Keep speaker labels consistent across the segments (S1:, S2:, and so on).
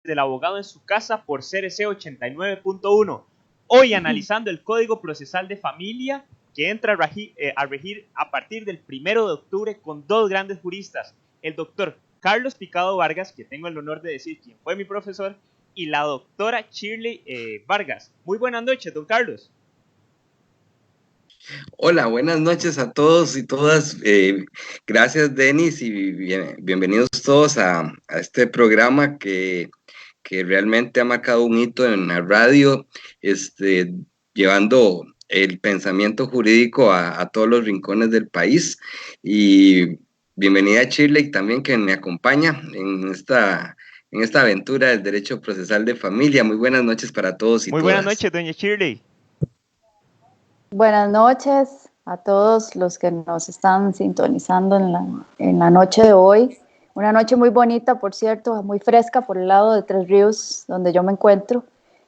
S1: del abogado en su casa por CRC 89.1. Hoy analizando el Código Procesal de Familia que entra a regir a partir del 1 de octubre con dos grandes juristas, el doctor Carlos Picado Vargas, que tengo el honor de decir quien fue mi profesor, y la doctora Shirley Vargas. Muy buenas noches, don Carlos.
S2: Hola, buenas noches a todos y todas. Gracias, Denis, y bienvenidos todos a este programa que realmente ha marcado un hito en la radio, llevando el pensamiento jurídico a todos los rincones del país. Y bienvenida a Shirley también, que me acompaña en esta aventura del derecho procesal de familia. Muy buenas noches para todos y
S1: Muy buenas
S2: todas.
S1: noches, doña Shirley.
S3: Buenas noches a todos los que nos están sintonizando en la noche de hoy. Una noche muy bonita, por cierto, muy fresca por el lado de Tres Ríos, donde yo me encuentro.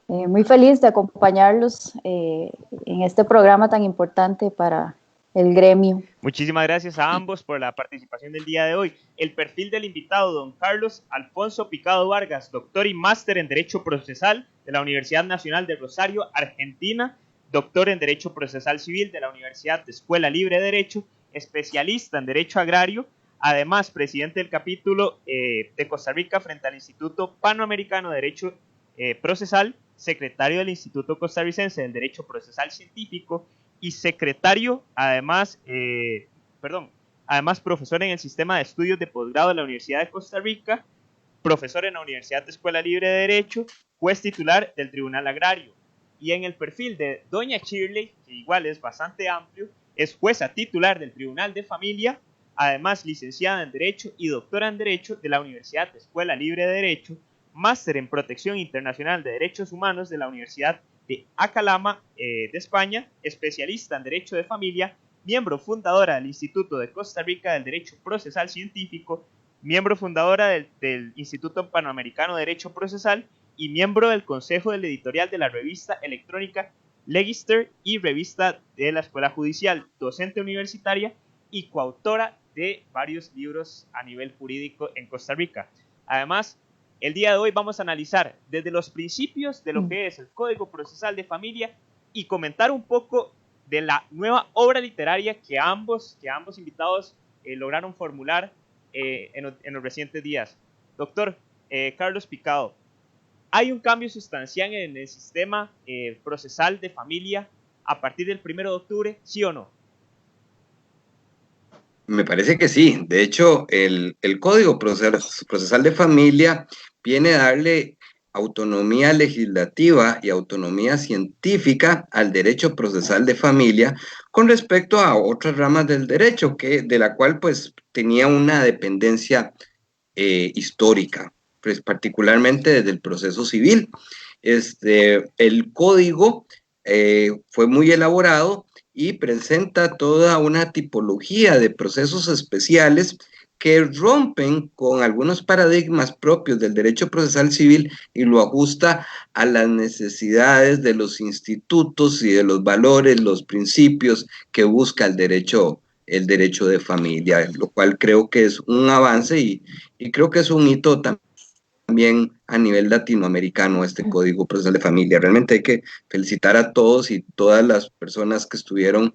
S3: Muy feliz de acompañarlos en este programa tan importante para el gremio.
S1: Muchísimas gracias a ambos por la participación del día de hoy. El perfil del invitado, don Carlos Alfonso Picado Vargas, doctor y máster en Derecho Procesal de la Universidad Nacional de Rosario, Argentina, doctor en Derecho Procesal Civil de la Universidad de Escuela Libre de Derecho, especialista en Derecho Agrario, además presidente del capítulo de Costa Rica frente al Instituto Panamericano de Derecho Procesal, secretario del Instituto Costarricense del Derecho Procesal Científico y secretario, además profesor en el Sistema de Estudios de Posgrado de la Universidad de Costa Rica, profesor en la Universidad de Escuela Libre de Derecho, juez titular del Tribunal Agrario. Y en el perfil de doña Shirley, que igual es bastante amplio, es jueza titular del Tribunal de Familia, además licenciada en Derecho y doctora en Derecho de la Universidad de Escuela Libre de Derecho, máster en Protección Internacional de Derechos Humanos de la Universidad de Acalama de España, especialista en Derecho de Familia, miembro fundadora del Instituto de Costa Rica del Derecho Procesal Científico, miembro fundadora del Instituto Panamericano de Derecho Procesal y miembro del Consejo del Editorial de la revista electrónica Legister y revista de la Escuela Judicial, docente universitaria y coautora de varios libros a nivel jurídico en Costa Rica. Además, el día de hoy vamos a analizar desde los principios de lo que es el Código Procesal de Familia y comentar un poco de la nueva obra literaria que ambos invitados lograron formular en los recientes días. Doctor Carlos Picado, ¿hay un cambio sustancial en el sistema procesal de familia a partir del 1 de octubre, sí o no?
S2: Me parece que sí. De hecho, el Código Procesal de Familia viene a darle autonomía legislativa y autonomía científica al derecho procesal de familia con respecto a otras ramas del derecho, de la cual pues tenía una dependencia histórica, pues particularmente desde el proceso civil. El código fue muy elaborado y presenta toda una tipología de procesos especiales que rompen con algunos paradigmas propios del derecho procesal civil y lo ajusta a las necesidades de los institutos y de los valores, los principios que busca el derecho de familia, lo cual creo que es un avance y creo que es un hito también a nivel latinoamericano este Código Procesal de Familia. Realmente hay que felicitar a todos y todas las personas que estuvieron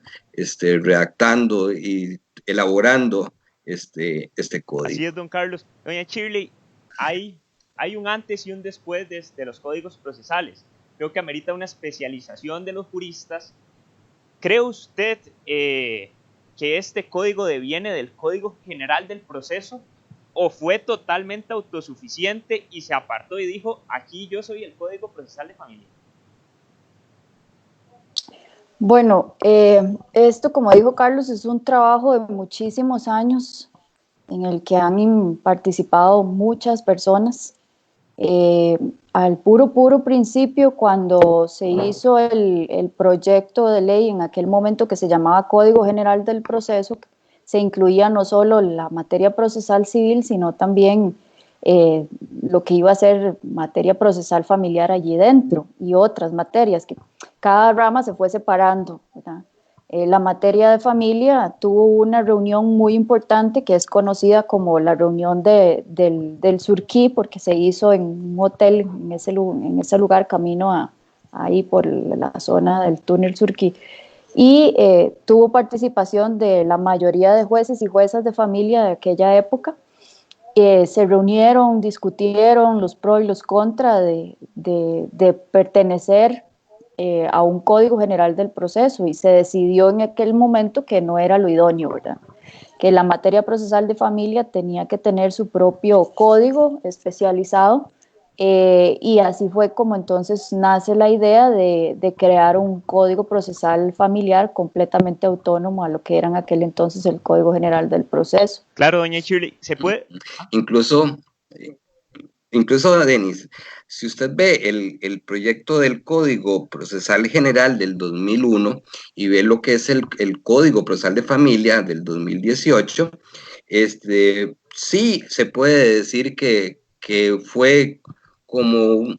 S2: redactando y elaborando este código.
S1: Así es, don Carlos. Doña Shirley, hay un antes y un después de los códigos procesales. Creo que amerita una especialización de los juristas. ¿Cree usted que este código deviene del Código General del Proceso o fue totalmente autosuficiente y se apartó y dijo, aquí yo soy el Código Procesal de Familia?
S3: Bueno, esto, como dijo Carlos, es un trabajo de muchísimos años en el que han participado muchas personas. Al puro principio, cuando se hizo el proyecto de ley en aquel momento que se llamaba Código General del Proceso, se incluía no solo la materia procesal civil, sino también lo que iba a ser materia procesal familiar allí dentro y otras materias, que cada rama se fue separando, ¿verdad? la materia de familia tuvo una reunión muy importante que es conocida como la reunión del Surquí, porque se hizo en un hotel en ese lugar camino ahí por la zona del túnel Surquí. Y tuvo participación de la mayoría de jueces y juezas de familia de aquella época. Se reunieron, discutieron los pros y los contras de pertenecer a un código general del proceso, y se decidió en aquel momento que no era lo idóneo, ¿verdad? Que la materia procesal de familia tenía que tener su propio código especializado, y así fue como entonces nace la idea de crear un código procesal familiar completamente autónomo a lo que era en aquel entonces el Código General del Proceso.
S1: Claro, doña Shirley, ¿se puede?
S2: Incluso, incluso, Denis, si usted ve el proyecto del Código Procesal General del 2001 y ve lo que es el Código Procesal de Familia del 2018, sí se puede decir que fue como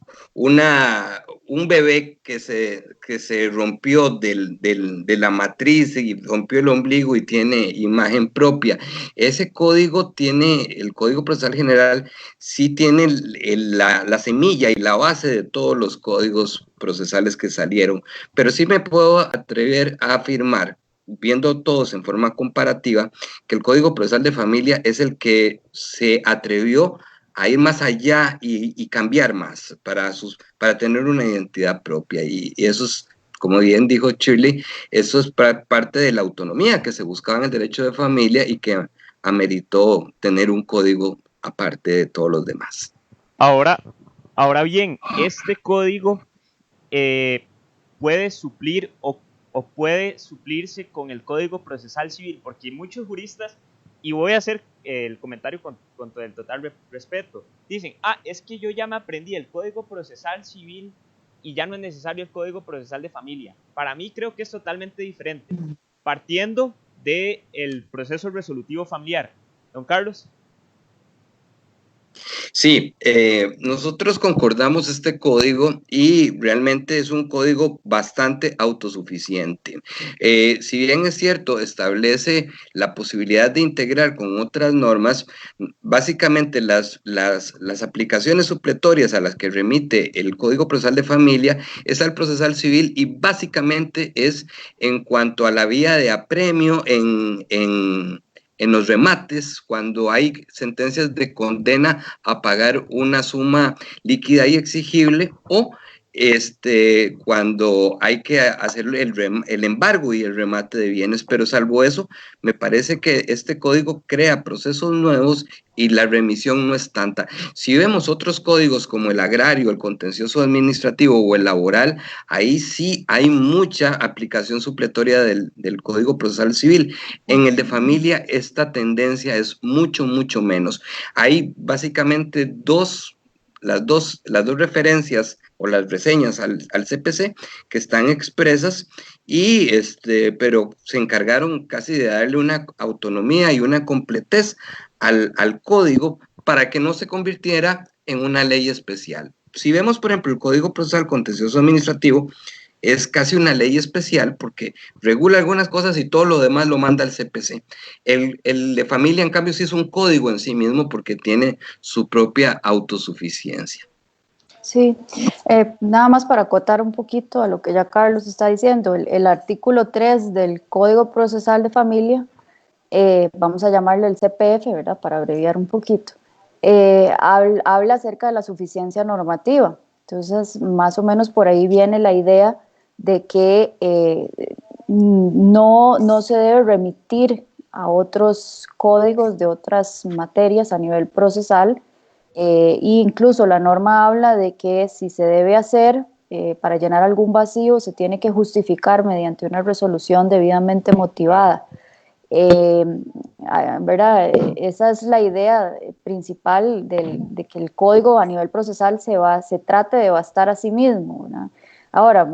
S2: un bebé que se rompió de la matriz y rompió el ombligo y tiene imagen propia. Ese código el Código Procesal General sí tiene la semilla y la base de todos los códigos procesales que salieron, pero sí me puedo atrever a afirmar, viendo todos en forma comparativa, que el Código Procesal de Familia es el que se atrevió a ir más allá y cambiar más para tener una identidad propia. Y eso es, como bien dijo Shirley, eso es parte de la autonomía que se buscaba en el derecho de familia y que ameritó tener un código aparte de todos los demás.
S1: Ahora bien, este código puede suplir o puede suplirse con el Código Procesal Civil, porque muchos juristas, y voy a hacer el comentario con el total respeto, dicen, es que yo ya me aprendí el Código Procesal Civil y ya no es necesario el Código Procesal de Familia. Para mí creo que es totalmente diferente, partiendo del proceso resolutivo familiar. Don Carlos.
S2: Sí, nosotros concordamos este código y realmente es un código bastante autosuficiente. Si bien es cierto, establece la posibilidad de integrar con otras normas, básicamente las aplicaciones supletorias a las que remite el Código Procesal de Familia es al procesal civil y básicamente es en cuanto a la vía de apremio en los remates, cuando hay sentencias de condena a pagar una suma líquida y exigible, o cuando hay que hacer el embargo y el remate de bienes, pero salvo eso, me parece que este código crea procesos nuevos y la remisión no es tanta. Si vemos otros códigos como el agrario, el contencioso administrativo o el laboral, ahí sí hay mucha aplicación supletoria del Código Procesal Civil. En el de familia, esta tendencia es mucho, mucho menos. Hay básicamente las dos referencias o las reseñas al CPC que están expresas pero se encargaron casi de darle una autonomía y una completez al código para que no se convirtiera en una ley especial. Si vemos, por ejemplo, el Código Procesal Contencioso Administrativo, es casi una ley especial porque regula algunas cosas y todo lo demás lo manda al CPC. El de familia, en cambio, sí es un código en sí mismo porque tiene su propia autosuficiencia.
S3: Sí, nada más para acotar un poquito a lo que ya Carlos está diciendo, el artículo 3 del Código Procesal de Familia, vamos a llamarle el CPF, ¿verdad? Para abreviar un poquito, habla acerca de la suficiencia normativa. Entonces, más o menos por ahí viene la idea de que no se debe remitir a otros códigos de otras materias a nivel procesal, e incluso la norma habla de que si se debe hacer para llenar algún vacío, se tiene que justificar mediante una resolución debidamente motivada. ¿Verdad? Esa es la idea principal de que el código a nivel procesal se trate de bastar a sí mismo, ¿verdad? Ahora,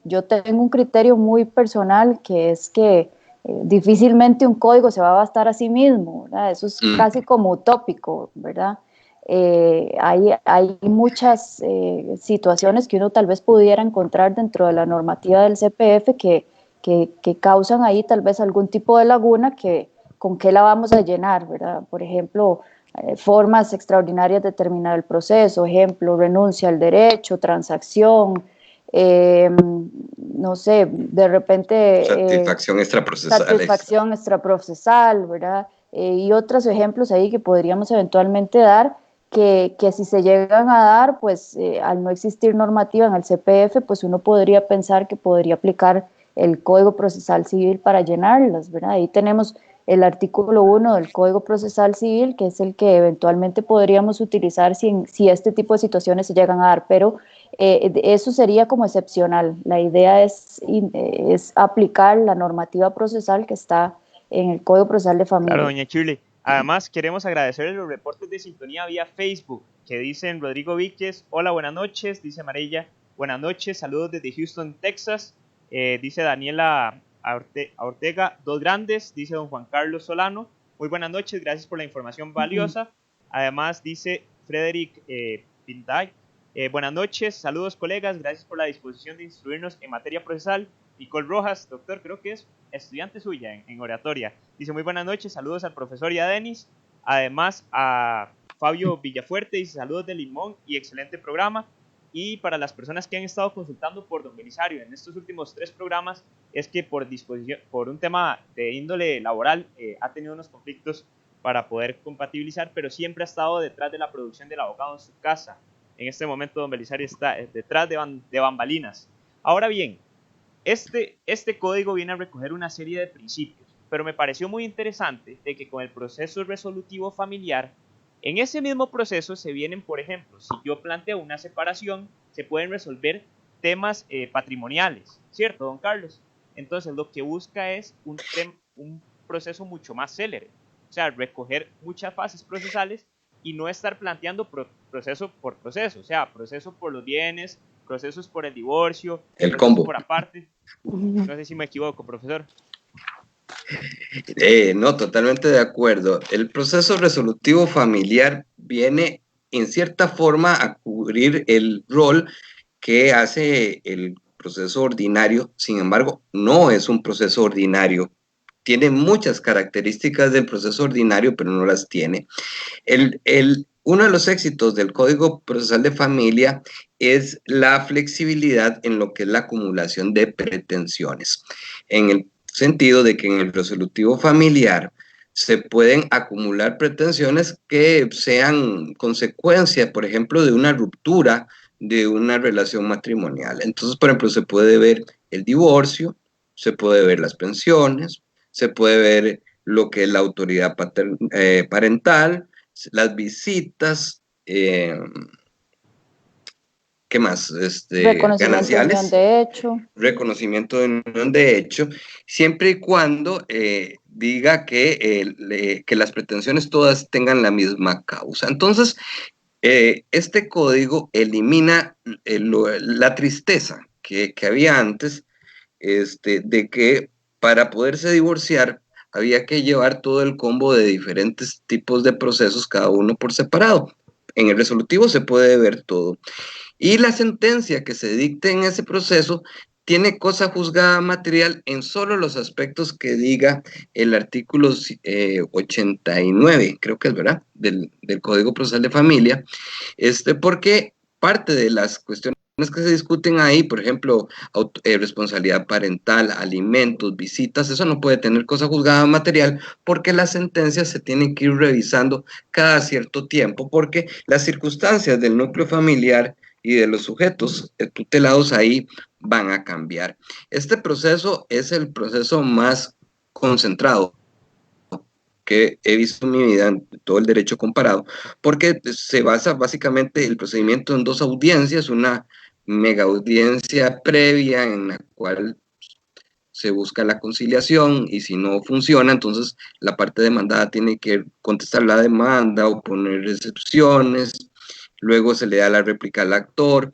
S3: yo tengo un criterio muy personal que es que difícilmente un código se va a bastar a sí mismo, ¿verdad? Eso es casi como utópico, ¿verdad? Hay muchas situaciones que uno tal vez pudiera encontrar dentro de la normativa del CPF que que causan ahí tal vez algún tipo de laguna que con qué la vamos a llenar, ¿verdad? Por ejemplo, formas extraordinarias de terminar el proceso, ejemplo, renuncia al derecho, transacción, no sé, de repente
S2: satisfacción extraprocesal.
S3: satisfacción extraprocesal, ¿verdad? Y otros ejemplos ahí que podríamos eventualmente dar, que si se llegan a dar, pues al no existir normativa en el CPF, pues uno podría pensar que podría aplicar el Código Procesal Civil para llenarlas, ¿verdad? Ahí tenemos el artículo 1 del Código Procesal Civil, que es el que eventualmente podríamos utilizar si este tipo de situaciones se llegan a dar, pero eso sería como excepcional. La idea es aplicar la normativa procesal que está en el Código Procesal de Familia.
S1: Claro, doña Shirley. Además, queremos agradecerle los reportes de sintonía vía Facebook, que dicen Rodrigo Víquez, hola, buenas noches, dice Amarilla, buenas noches, saludos desde Houston, Texas, dice Daniela Ortega, dos grandes, dice don Juan Carlos Solano, muy buenas noches, gracias por la información valiosa. Además, dice Frederick Pintay, buenas noches, saludos colegas, gracias por la disposición de instruirnos en materia procesal. Nicole Rojas, doctor, creo que es estudiante suya en oratoria, dice muy buenas noches, saludos al profesor y a Denis, además a Fabio Villafuerte, dice saludos de Limón y excelente programa. Y para las personas que han estado consultando por don Belisario en estos últimos 3 programas, es que por un tema de índole laboral ha tenido unos conflictos para poder compatibilizar, pero siempre ha estado detrás de la producción del abogado en su casa. En este momento don Belisario está detrás de bambalinas. Ahora bien, este código viene a recoger una serie de principios, pero me pareció muy interesante de que con el proceso resolutivo familiar, en ese mismo proceso se vienen, por ejemplo, si yo planteo una separación, se pueden resolver temas patrimoniales, ¿cierto, don Carlos? Entonces lo que busca es un proceso mucho más célere, o sea, recoger muchas fases procesales y no estar planteando proceso por proceso, o sea, proceso por los bienes, procesos por el divorcio,
S2: el combo
S1: por aparte. No sé si me equivoco, profesor.
S2: No, totalmente de acuerdo. El proceso resolutivo familiar viene en cierta forma a cubrir el rol que hace el proceso ordinario. Sin embargo, no es un proceso ordinario. Tiene muchas características del proceso ordinario, pero no las tiene. Uno de los éxitos del Código Procesal de Familia es la flexibilidad en lo que es la acumulación de pretensiones, en el sentido de que en el resolutivo familiar se pueden acumular pretensiones que sean consecuencia, por ejemplo, de una ruptura de una relación matrimonial. Entonces, por ejemplo, se puede ver el divorcio, se puede ver las pensiones, se puede ver lo que es la autoridad parental, las visitas, ¿qué más?
S3: Reconocimiento de unión de hecho.
S2: Reconocimiento de unión de hecho, siempre y cuando diga que las pretensiones todas tengan la misma causa. Entonces, este código elimina la tristeza que había antes, de que para poderse divorciar había que llevar todo el combo de diferentes tipos de procesos, cada uno por separado. En el resolutivo se puede ver todo. Y la sentencia que se dicte en ese proceso tiene cosa juzgada material en solo los aspectos que diga el artículo 89, creo que es verdad, del Código Procesal de Familia, porque parte de las cuestiones que se discuten ahí, por ejemplo, responsabilidad parental, alimentos, visitas, eso no puede tener cosa juzgada material porque las sentencias se tienen que ir revisando cada cierto tiempo porque las circunstancias del núcleo familiar y de los sujetos tutelados ahí van a cambiar. Este proceso es el proceso más concentrado que he visto en mi vida en todo el derecho comparado, porque se basa básicamente el procedimiento en 2 audiencias, una mega audiencia previa en la cual se busca la conciliación y si no funciona, entonces la parte demandada tiene que contestar la demanda o poner excepciones, luego se le da la réplica al actor,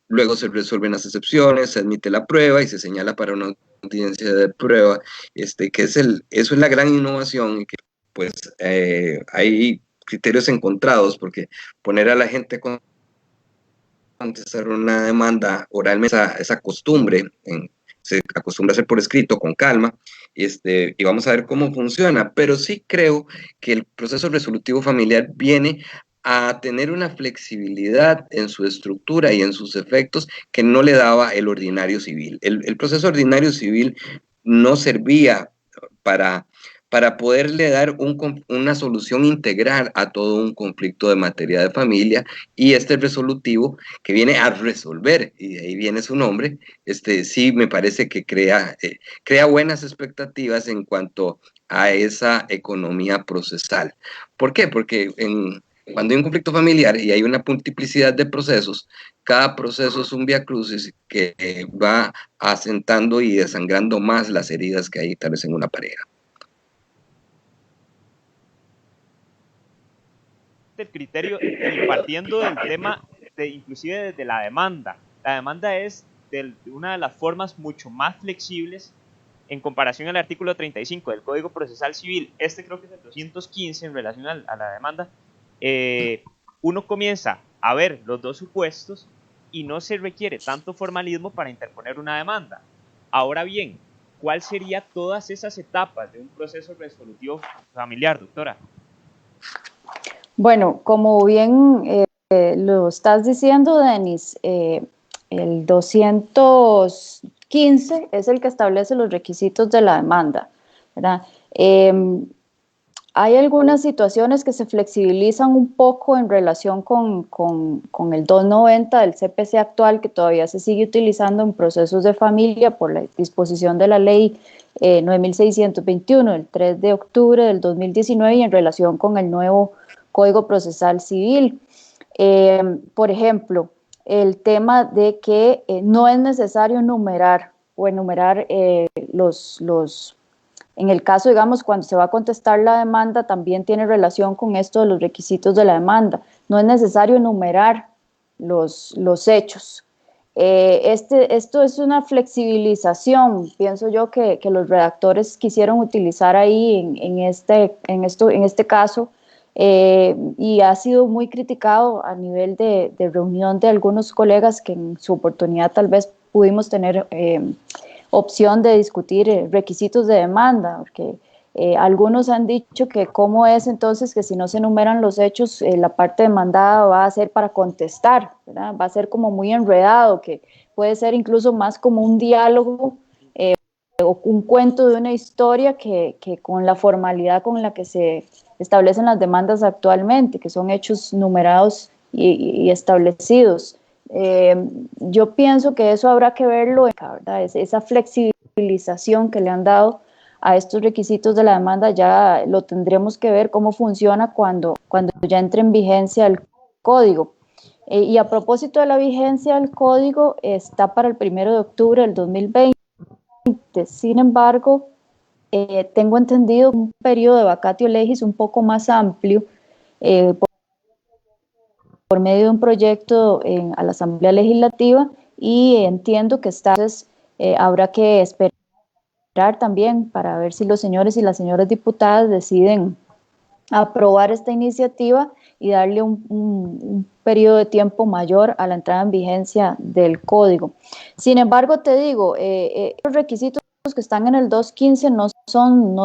S2: luego se resuelven las excepciones, se admite la prueba y se señala para una audiencia de prueba, que eso es la gran innovación y que pues hay criterios encontrados porque poner a la gente a contestar una demanda oralmente, esa costumbre se acostumbra a hacer por escrito, con calma, y vamos a ver cómo funciona, pero sí creo que el proceso resolutivo familiar viene a tener una flexibilidad en su estructura y en sus efectos que no le daba el ordinario civil. El proceso ordinario civil no servía para, para poderle dar una solución integral a todo un conflicto de materia de familia, y este resolutivo que viene a resolver, y de ahí viene su nombre, sí me parece que crea buenas expectativas en cuanto a esa economía procesal. ¿Por qué? Porque cuando hay un conflicto familiar y hay una multiplicidad de procesos, cada proceso es un viacrucis que va asentando y desangrando más las heridas que hay tal vez en una pareja.
S1: El criterio, y partiendo del tema, inclusive desde la demanda. La demanda es de una de las formas mucho más flexibles en comparación al artículo 35 del Código Procesal Civil. Creo que es el 215 en relación a la demanda. Uno comienza a ver los dos supuestos y no se requiere tanto formalismo para interponer una demanda. Ahora bien, ¿cuál sería todas esas etapas de un proceso resolutivo familiar, doctora?
S3: Bueno, como bien lo estás diciendo, Denis, el 215 es el que establece los requisitos de la demanda, ¿verdad? Hay algunas situaciones que se flexibilizan un poco en relación con el 290 del CPC actual, que todavía se sigue utilizando en procesos de familia por la disposición de la ley 9621 del 3 de octubre del 2019 y en relación con el nuevo Código Procesal Civil. Por ejemplo, el tema de que no es necesario numerar o enumerar en el caso, digamos, cuando se va a contestar la demanda, también tiene relación con esto de los requisitos de la demanda. No es necesario enumerar los hechos. Esto es una flexibilización, pienso yo, que los redactores quisieron utilizar ahí en este caso, y ha sido muy criticado a nivel de reunión de algunos colegas que en su oportunidad tal vez pudimos tener opción de discutir requisitos de demanda, porque algunos han dicho que cómo es entonces que si no se enumeran los hechos, la parte demandada va a ser para contestar, ¿verdad? Va a ser como muy enredado, que puede ser incluso más como un diálogo o un cuento de una historia que con la formalidad con la que se establecen las demandas actualmente, que son hechos numerados y establecidos. Yo pienso que eso habrá que verlo, ¿verdad? Esa flexibilización que le han dado a estos requisitos de la demanda ya lo tendremos que ver cómo funciona cuando ya entre en vigencia el código. Y a propósito de la vigencia del código, está para el 1 de octubre del 2020. Sin embargo, tengo entendido un periodo de vacatio legis un poco más amplio por medio de un proyecto a la Asamblea Legislativa, y entiendo que habrá que esperar también para ver si los señores y las señoras diputadas deciden aprobar esta iniciativa y darle un periodo de tiempo mayor a la entrada en vigencia del código. Sin embargo, te digo, los requisitos que están en el 215 no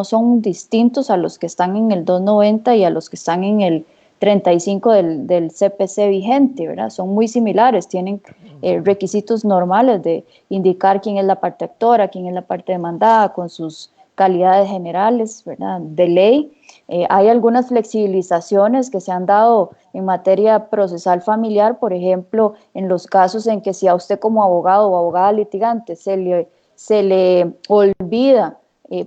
S3: son distintos a los que están en el 290 y a los que están en el 35 del CPC vigente, ¿verdad? Son muy similares, tienen requisitos normales de indicar quién es la parte actora, quién es la parte demandada, con sus calidades generales, ¿verdad? De ley. Hay algunas flexibilizaciones que se han dado en materia procesal familiar, por ejemplo, en los casos en que si a usted como abogado o abogada litigante se le olvida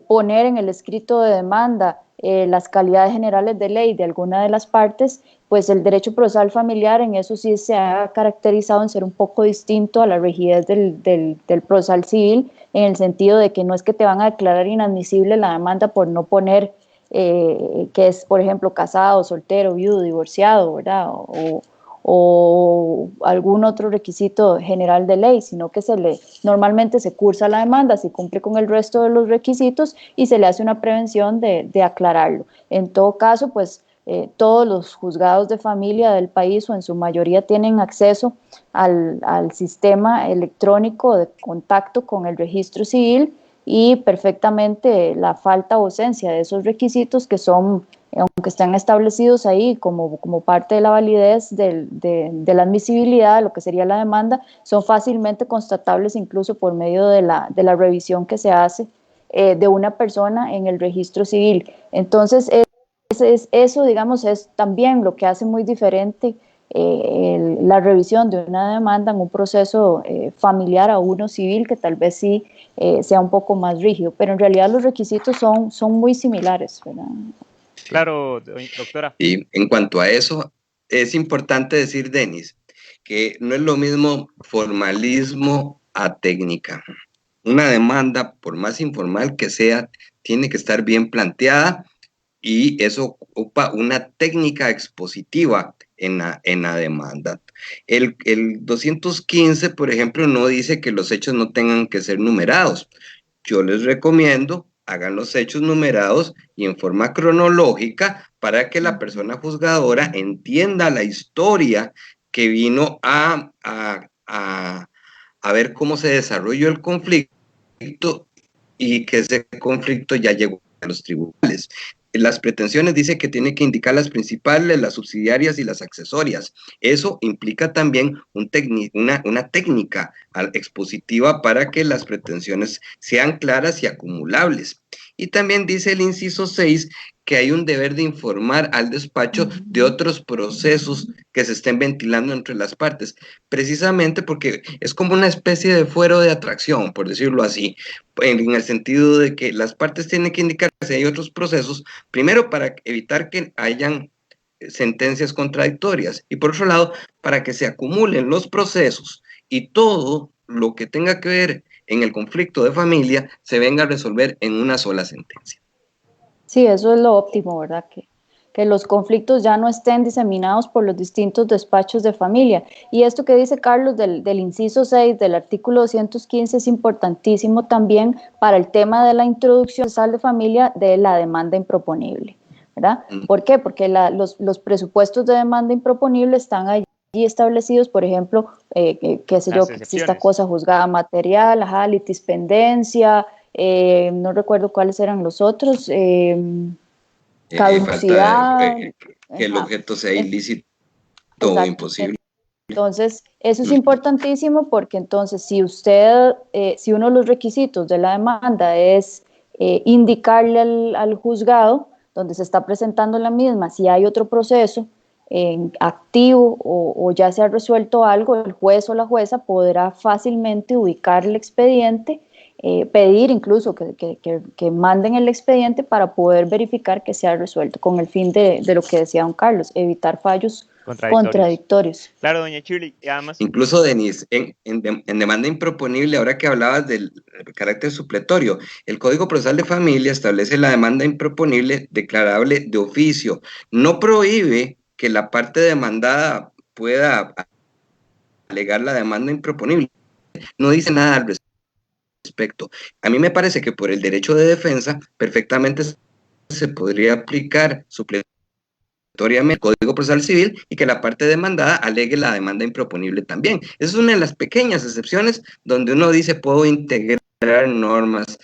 S3: poner en el escrito de demanda las calidades generales de ley de alguna de las partes, pues el derecho procesal familiar en eso sí se ha caracterizado en ser un poco distinto a la rigidez del procesal civil, en el sentido de que no es que te van a declarar inadmisible la demanda por no poner que es, por ejemplo, casado, soltero, viudo, divorciado, ¿verdad? O algún otro requisito general de ley, sino que normalmente se cursa la demanda, se cumple con el resto de los requisitos y se le hace una prevención de aclararlo. En todo caso, pues todos los juzgados de familia del país o en su mayoría tienen acceso al sistema electrónico de contacto con el registro civil y perfectamente la falta o ausencia de esos requisitos que son, aunque están establecidos ahí como parte de la validez de la admisibilidad, lo que sería la demanda, son fácilmente constatables incluso por medio de la revisión que se hace de una persona en el registro civil. Entonces, eso, digamos, es también lo que hace muy diferente la revisión de una demanda en un proceso familiar a uno civil, que tal vez sí sea un poco más rígido, pero en realidad los requisitos son muy similares, ¿verdad?
S1: Claro, doctora.
S2: Y en cuanto a eso, es importante decir, Denis, que no es lo mismo formalismo a técnica. Una demanda, por más informal que sea, tiene que estar bien planteada y eso ocupa una técnica expositiva en la demanda. El 215, por ejemplo, no dice que los hechos no tengan que ser numerados. Yo les recomiendo hagan los hechos numerados y en forma cronológica para que la persona juzgadora entienda la historia que vino a ver cómo se desarrolló el conflicto y que ese conflicto ya llegó a los tribunales. Las pretensiones dice que tiene que indicar las principales, las subsidiarias y las accesorias. Eso implica también una técnica expositiva para que las pretensiones sean claras y acumulables. Y también dice el inciso 6 que hay un deber de informar al despacho de otros procesos que se estén ventilando entre las partes, precisamente porque es como una especie de fuero de atracción, por decirlo así, en el sentido de que las partes tienen que indicar si hay otros procesos, primero para evitar que hayan sentencias contradictorias y por otro lado, para que se acumulen los procesos y todo lo que tenga que ver en el conflicto de familia se venga a resolver en una sola sentencia.
S3: Sí, eso es lo óptimo, ¿verdad? Que los conflictos ya no estén diseminados por los distintos despachos de familia. Y esto que dice Carlos del inciso 6 del artículo 215 es importantísimo también para el tema de la introducción procesal de familia de la demanda improponible, ¿verdad? ¿Por qué? Porque los presupuestos de demanda improponible están allí establecidos, por ejemplo, qué sé yo, que exista cosa juzgada material, litispendencia, no recuerdo cuáles eran los otros, caducidad.
S2: Que el objeto sea ilícito o imposible.
S3: Entonces, eso es importantísimo porque entonces si si uno de los requisitos de la demanda es indicarle al juzgado donde se está presentando la misma, si hay otro proceso activo o ya se ha resuelto algo, el juez o la jueza podrá fácilmente ubicar el expediente, pedir incluso que manden el expediente para poder verificar que se ha resuelto, con el fin de lo que decía don Carlos, evitar fallos contradictorios.
S1: Claro, doña Shirley, y además...
S2: Incluso, Denise, en demanda improponible, ahora que hablabas del carácter supletorio, el Código Procesal de Familia establece la demanda improponible declarable de oficio. No prohíbe que la parte demandada pueda alegar la demanda improponible. No dice nada al respecto. A mí me parece que por el derecho de defensa perfectamente se podría aplicar el Código Procesal Civil y que la parte demandada alegue la demanda improponible también. Esa es una de las pequeñas excepciones donde uno dice puedo integrar normas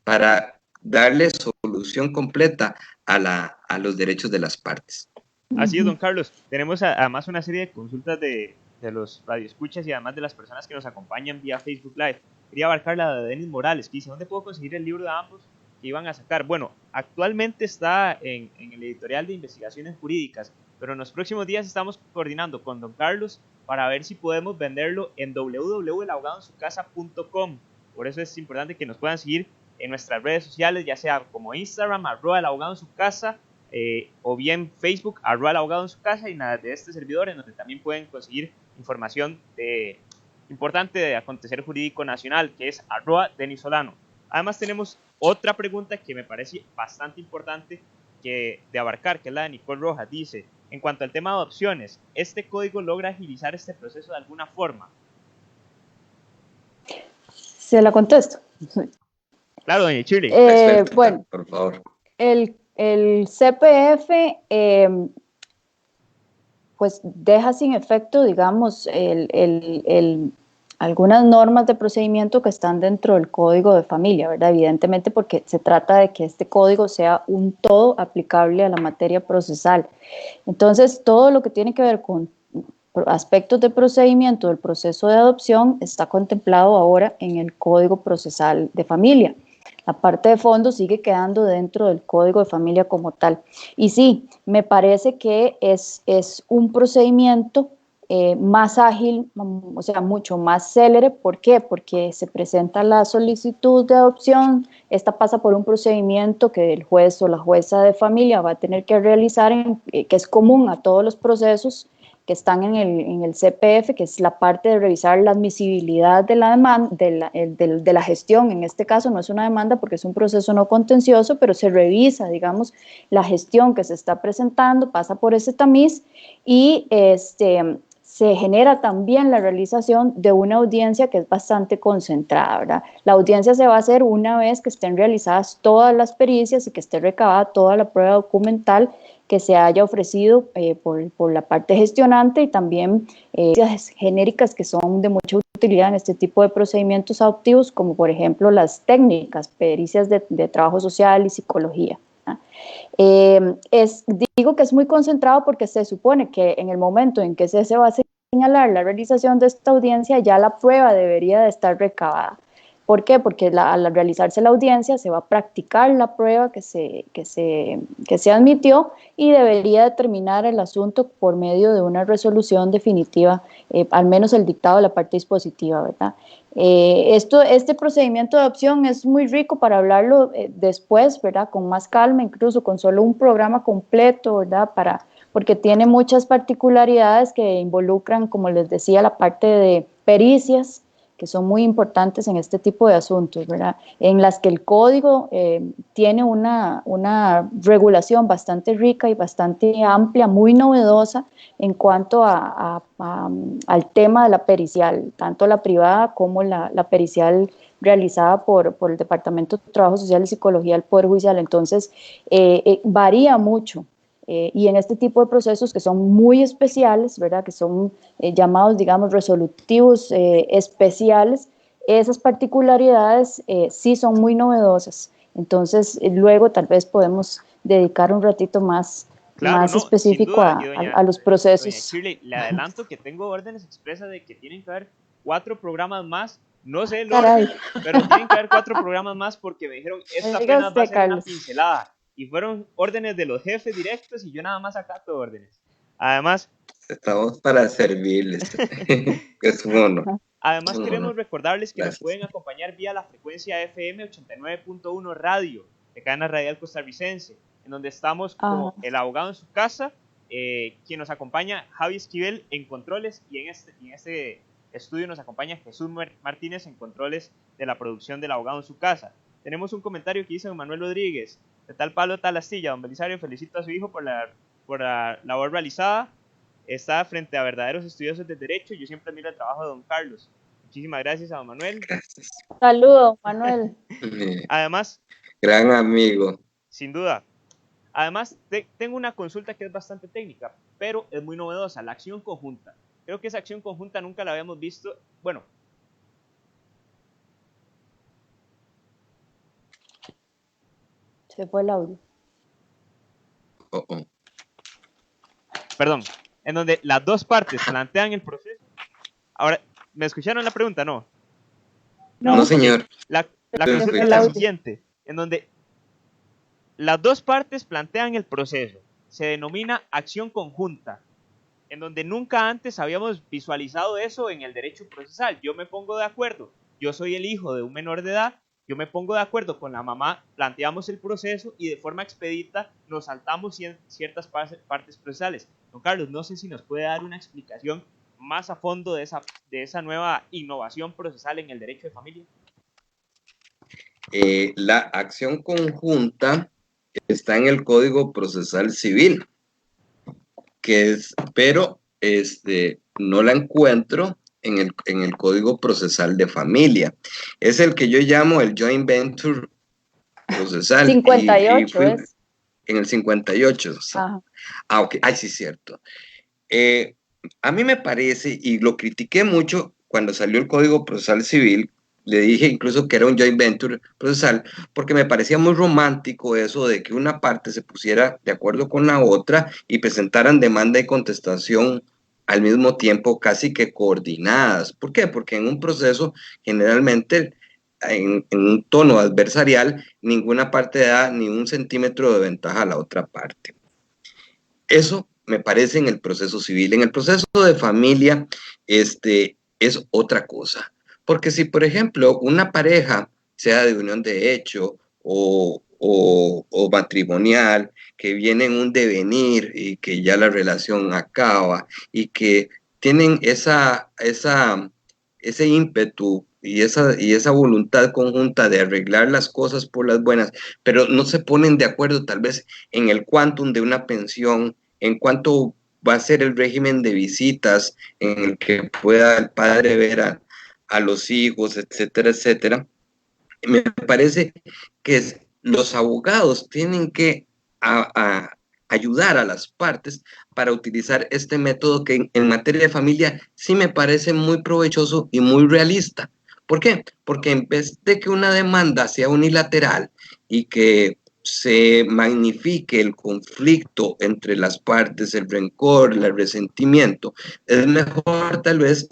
S2: para darle solución completa a los derechos de las partes.
S1: Así es, don Carlos. Tenemos además una serie de consultas de los radioescuchas y además de las personas que nos acompañan vía Facebook Live. Quería abarcar la de Denis Morales, que dice, ¿dónde puedo conseguir el libro de ambos que iban a sacar? Bueno, actualmente está en el editorial de investigaciones jurídicas, pero en los próximos días estamos coordinando con don Carlos para ver si podemos venderlo en www.elabogadoensucasa.com. Por eso es importante que nos puedan seguir en nuestras redes sociales, ya sea como Instagram, @elabogadoensucasa, o bien Facebook, @elabogadoensucasa, y nada de este servidor, en donde también pueden conseguir información importante de acontecer jurídico nacional, que es @denisolano. Además tenemos otra pregunta que me parece bastante importante de abarcar, que es la de Nicole Rojas. Dice, en cuanto al tema de adopciones, ¿este código logra agilizar este proceso de alguna forma?
S3: Se la contesto.
S1: Claro, doña Shirley.
S3: Bueno,
S2: por favor.
S3: El el CPF pues deja sin efecto, digamos, algunas normas de procedimiento que están dentro del Código de Familia, ¿verdad? Evidentemente porque se trata de que este código sea un todo aplicable a la materia procesal. Entonces, todo lo que tiene que ver con aspectos de procedimiento del proceso de adopción está contemplado ahora en el Código Procesal de Familia. La parte de fondo sigue quedando dentro del Código de Familia como tal. Y sí, me parece que es un procedimiento más ágil, o sea, mucho más célere. ¿Por qué? Porque se presenta la solicitud de adopción, esta pasa por un procedimiento que el juez o la jueza de familia va a tener que realizar, que es común a todos los procesos que están en el CPF, que es la parte de revisar la admisibilidad de la demanda, de la gestión. En este caso no es una demanda porque es un proceso no contencioso, pero se revisa, digamos, la gestión que se está presentando, pasa por ese tamiz y se genera también la realización de una audiencia que es bastante concentrada, ¿verdad? La audiencia se va a hacer una vez que estén realizadas todas las pericias y que esté recabada toda la prueba documental que se haya ofrecido por la parte gestionante y también genéricas que son de mucha utilidad en este tipo de procedimientos adoptivos, como por ejemplo las técnicas, pericias de trabajo social y psicología. Digo que es muy concentrado porque se supone que en el momento en que se va a señalar la realización de esta audiencia, ya la prueba debería de estar recabada. ¿Por qué? Porque al realizarse la audiencia se va a practicar la prueba que se admitió y debería determinar el asunto por medio de una resolución definitiva, al menos el dictado de la parte dispositiva, ¿verdad? Este procedimiento de adopción es muy rico para hablarlo después, ¿verdad? Con más calma, incluso con solo un programa completo, ¿verdad? Porque tiene muchas particularidades que involucran, como les decía, la parte de pericias, que son muy importantes en este tipo de asuntos, ¿verdad? En las que el código tiene una regulación bastante rica y bastante amplia, muy novedosa en cuanto al tema de la pericial, tanto la privada como la pericial realizada por el Departamento de Trabajo Social y Psicología del Poder Judicial. Entonces, varía mucho. Y en este tipo de procesos que son muy especiales, ¿verdad? Que son llamados, digamos, resolutivos especiales, esas particularidades sí son muy novedosas. Entonces, luego tal vez podemos dedicar un ratito más,
S1: Claro,
S3: más
S1: no, sin
S3: específico
S1: duda. Y doña,
S3: a los
S1: doña
S3: procesos.
S1: Shirley, le adelanto que tengo órdenes expresas de que tienen que haber 4 programas más. No sé el
S3: Caray.
S1: orden, pero tienen que haber 4 programas más porque me dijeron, esta
S3: Oiga
S1: apenas va a
S3: usted,
S1: ser una
S3: Carlos.
S1: pincelada. Y fueron órdenes de los jefes directos y yo nada más acato órdenes. Además,
S2: Estamos para servirles. Es bueno.
S1: Además,
S2: Bueno,
S1: queremos recordarles que nos
S2: gracias.
S1: pueden acompañar vía la frecuencia FM 89.1 Radio, de cadena radial costarricense, en donde estamos como el abogado en su casa, quien nos acompaña Javi Esquivel en controles y en este estudio nos acompaña Jesús Martínez en controles de la producción del abogado en su casa. Tenemos un comentario que dice don Manuel Rodríguez, de tal palo, tal astilla. Don Belisario felicita a su hijo por la labor realizada. Está frente a verdaderos estudiosos de derecho. Yo siempre admiro el trabajo de don Carlos. Muchísimas gracias a don Manuel.
S2: Gracias.
S3: Saludos, Manuel.
S1: Además,
S2: Gran amigo.
S1: sin duda. Además, tengo una consulta que es bastante técnica, pero es muy novedosa, la acción conjunta. Creo que esa acción conjunta nunca la habíamos visto. Bueno.
S3: Se fue el audio.
S1: Perdón. En donde las dos partes plantean el proceso. Ahora, ¿me escucharon la pregunta? No.
S2: No, señor.
S1: La consulta es la siguiente, en donde las dos partes plantean el proceso. Se denomina acción conjunta, en donde nunca antes habíamos visualizado eso en el derecho procesal. Yo me pongo de acuerdo, yo soy el hijo de un menor de edad, yo me pongo de acuerdo con la mamá, planteamos el proceso y de forma expedita nos saltamos ciertas partes procesales. Don Carlos, no sé si nos puede dar una explicación más a fondo de esa nueva innovación procesal en el derecho de familia.
S2: La acción conjunta está en el Código Procesal Civil, pero no la encuentro en el Código Procesal de Familia. Es el que yo llamo el Joint Venture Procesal.
S3: 58 es.
S2: En el 58.
S3: Ajá.
S2: Ah, ok. Ay, sí, cierto. A mí me parece, y lo critiqué mucho cuando salió el Código Procesal Civil, le dije incluso que era un joint venture procesal, porque me parecía muy romántico eso de que una parte se pusiera de acuerdo con la otra y presentaran demanda y contestación al mismo tiempo, casi que coordinadas. ¿Por qué? Porque en un proceso generalmente en un tono adversarial, ninguna parte da ni un centímetro de ventaja a la otra parte. Eso me parece en el proceso civil. En el proceso de familia, es otra cosa. Porque si, por ejemplo, una pareja, sea de unión de hecho o matrimonial, que viene en un devenir y que ya la relación acaba y que tienen ese ímpetu y esa voluntad conjunta de arreglar las cosas por las buenas, pero no se ponen de acuerdo tal vez en el quantum de una pensión, en cuánto va a ser el régimen de visitas en el que pueda el padre ver a los hijos, etcétera, etcétera. Me parece que los abogados tienen que ayudar a las partes para utilizar este método que en materia de familia sí me parece muy provechoso y muy realista. ¿Por qué? Porque en vez de que una demanda sea unilateral y que se magnifique el conflicto entre las partes, el rencor, el resentimiento, es mejor tal vez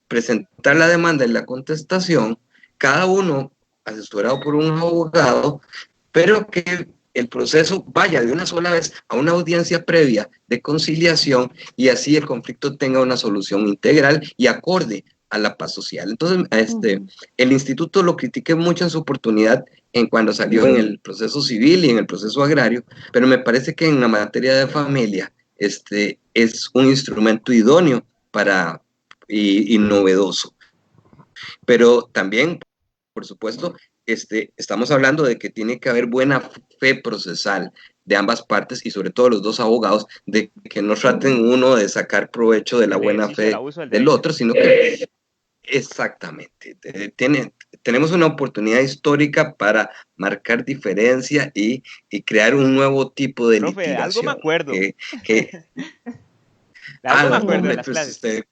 S2: presentar la demanda y la contestación, cada uno asesorado por un abogado, pero que el proceso vaya de una sola vez a una audiencia previa de conciliación y así el conflicto tenga una solución integral y acorde a la paz social. Entonces, el instituto lo critiqué mucho en su oportunidad en cuando salió en el proceso civil y en el proceso agrario, pero me parece que en la materia de familia es un instrumento idóneo y novedoso. Pero también, por supuesto, estamos hablando de que tiene que haber buena fe procesal de ambas partes y sobre todo los dos abogados, de que no traten uno de sacar provecho de la buena fe del otro, sino que exactamente, tenemos una oportunidad histórica para marcar diferencia y crear un nuevo tipo de
S1: Profe,
S2: litigación.
S1: algo me acuerdo.
S2: Algo me acuerdo de las clases.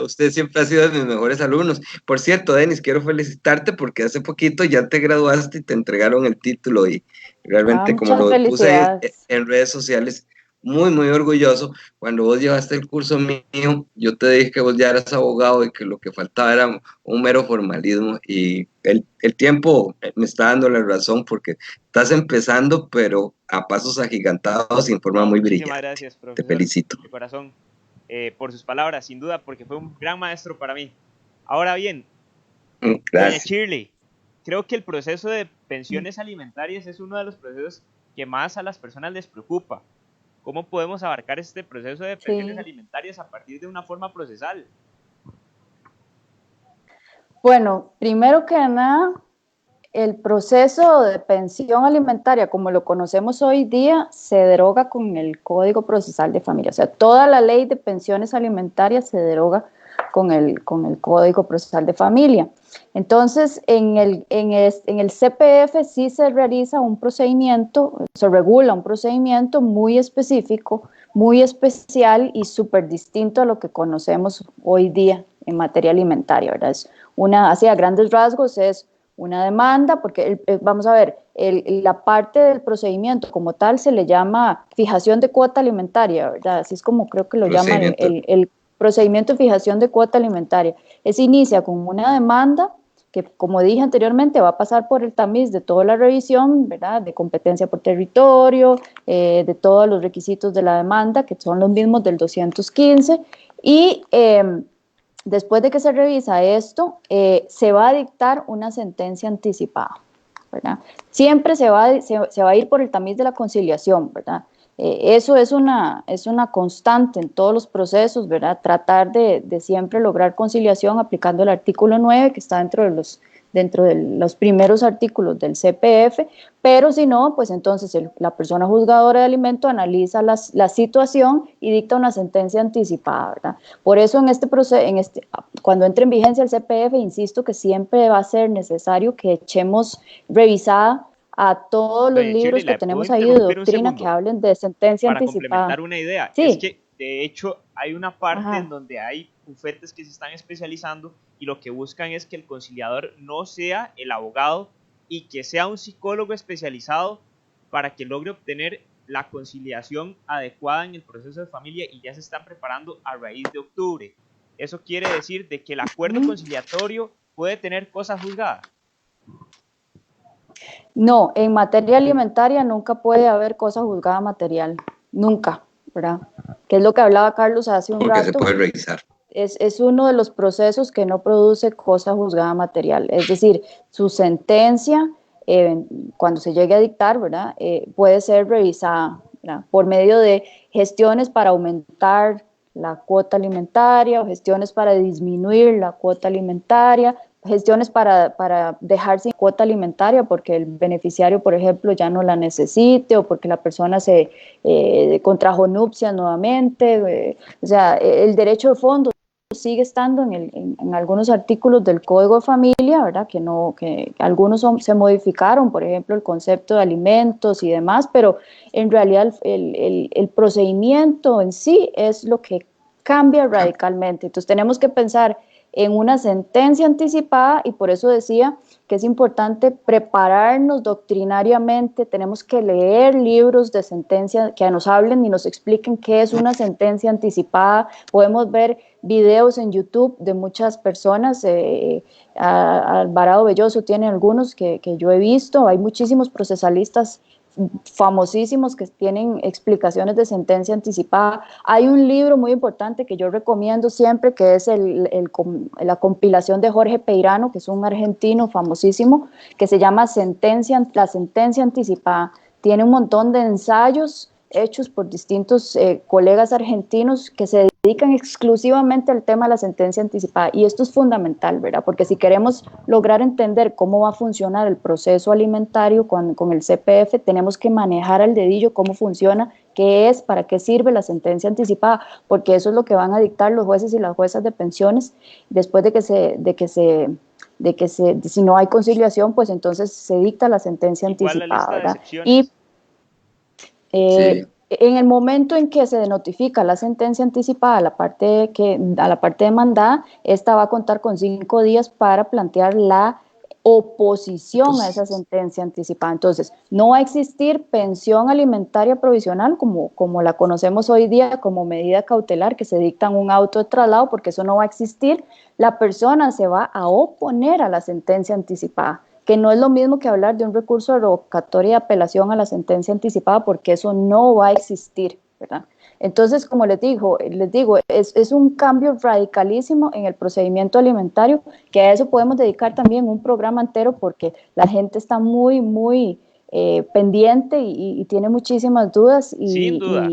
S2: Usted siempre ha sido de mis mejores alumnos. Por cierto, Denis, quiero felicitarte porque hace poquito ya te graduaste y te entregaron el título y realmente como lo puse en redes sociales, muy, muy orgulloso. Cuando vos llevaste el curso mío, yo te dije que vos ya eras abogado y que lo que faltaba era un mero formalismo y el tiempo me está dando la razón porque estás empezando, pero a pasos agigantados y en forma muy brillante.
S1: Muchísimas gracias, profesor.
S2: Te felicito.
S1: De corazón. Por sus palabras, sin duda, porque fue un gran maestro para mí. Ahora bien, doña Shirley, creo que el proceso de pensiones alimentarias es uno de los procesos que más a las personas les preocupa. ¿Cómo podemos abarcar este proceso de pensiones alimentarias a partir de una forma procesal?
S3: Bueno, primero que nada, el proceso de pensión alimentaria, como lo conocemos hoy día, se deroga con el Código Procesal de Familia. O sea, toda la ley de pensiones alimentarias se deroga con el Código Procesal de Familia. Entonces, en el CPF sí se realiza un procedimiento, se regula un procedimiento muy específico, muy especial y súper distinto a lo que conocemos hoy día en materia alimentaria, ¿verdad? Así a grandes rasgos es una demanda, porque vamos a ver, la parte del procedimiento como tal se le llama fijación de cuota alimentaria, ¿verdad? Así es como creo que lo llaman el procedimiento de fijación de cuota alimentaria. Se inicia con una demanda que, como dije anteriormente, va a pasar por el tamiz de toda la revisión, ¿verdad? De competencia por territorio, de todos los requisitos de la demanda, que son los mismos del 215, y después de que se revisa esto, se va a dictar una sentencia anticipada, ¿verdad? Siempre se va a ir por el tamiz de la conciliación, ¿verdad? Eso es una constante en todos los procesos, ¿verdad? Tratar de siempre lograr conciliación aplicando el artículo 9, que está dentro de los primeros artículos del CPF, pero si no, pues entonces la persona juzgadora de alimento analiza la situación y dicta una sentencia anticipada, ¿verdad? Por eso en este proceso, cuando entre en vigencia el CPF, insisto que siempre va a ser necesario que echemos revisada a todos los
S1: Doña Shirley,
S3: libros que
S1: ¿la puedo
S3: tenemos ahí de
S1: interrumpir un
S3: doctrina que
S1: segundo
S3: hablen de sentencia
S1: para
S3: anticipada.
S1: complementar una idea? Es
S3: Sí,
S1: que de hecho hay una parte en
S3: ajá.
S1: donde hay bufetes que se están especializando y lo que buscan es que el conciliador no sea el abogado y que sea un psicólogo especializado para que logre obtener la conciliación adecuada en el proceso de familia, y ya se están preparando a raíz de octubre. Eso quiere decir de que el acuerdo conciliatorio puede tener cosa juzgada.
S3: No, en materia alimentaria nunca puede haber cosa juzgada material, nunca, ¿verdad? Que es lo que hablaba Carlos hace un
S2: porque se
S3: rato.
S2: puede revisar.
S3: Es uno de los procesos que no produce cosa juzgada material, es decir, su sentencia, cuando se llegue a dictar, ¿verdad? Puede ser revisada, ¿verdad? Por medio de gestiones para aumentar la cuota alimentaria o gestiones para disminuir la cuota alimentaria, gestiones para dejar sin cuota alimentaria porque el beneficiario, por ejemplo, ya no la necesite o porque la persona se contrajo nupcias nuevamente. O sea, el derecho de fondo sigue estando en algunos artículos del Código de Familia, ¿verdad? Que algunos se modificaron, por ejemplo, el concepto de alimentos y demás, pero en realidad el procedimiento en sí es lo que cambia radicalmente. Entonces tenemos que pensar en una sentencia anticipada y por eso decía que es importante prepararnos doctrinariamente, tenemos que leer libros de sentencia que nos hablen y nos expliquen qué es una sentencia anticipada. Podemos ver videos en YouTube de muchas personas, Alvarado Belloso tiene algunos que yo he visto, hay muchísimos procesalistas famosísimos que tienen explicaciones de sentencia anticipada. Hay un libro muy importante que yo recomiendo siempre, que es la compilación de Jorge Peirano, que es un argentino famosísimo, que se llama La Sentencia Anticipada. Tiene un montón de ensayos hechos por distintos colegas argentinos que se dedican exclusivamente al tema de la sentencia anticipada, y esto es fundamental, ¿verdad? Porque si queremos lograr entender cómo va a funcionar el proceso alimentario con el CPF, tenemos que manejar al dedillo cómo funciona, qué es, para qué sirve la sentencia anticipada, porque eso es lo que van a dictar los jueces y las juezas de pensiones después si no hay conciliación, pues entonces se dicta la sentencia
S1: Igual la
S3: anticipada,
S1: lista de
S3: ¿verdad?
S1: excepciones.
S3: Y
S2: Sí.
S3: en el momento en que se notifica la sentencia anticipada a la parte demandada, esta va a contar con 5 días para plantear la oposición a esa sentencia anticipada. Entonces, no va a existir pensión alimentaria provisional como la conocemos hoy día como medida cautelar que se dicta en un auto de traslado, porque eso no va a existir. La persona se va a oponer a la sentencia anticipada, que no es lo mismo que hablar de un recurso de revocatoria y apelación a la sentencia anticipada, porque eso no va a existir, ¿verdad? Entonces, como les digo, es un cambio radicalísimo en el procedimiento alimentario, que a eso podemos dedicar también un programa entero, porque la gente está muy, muy pendiente y tiene muchísimas dudas.
S1: Sin duda,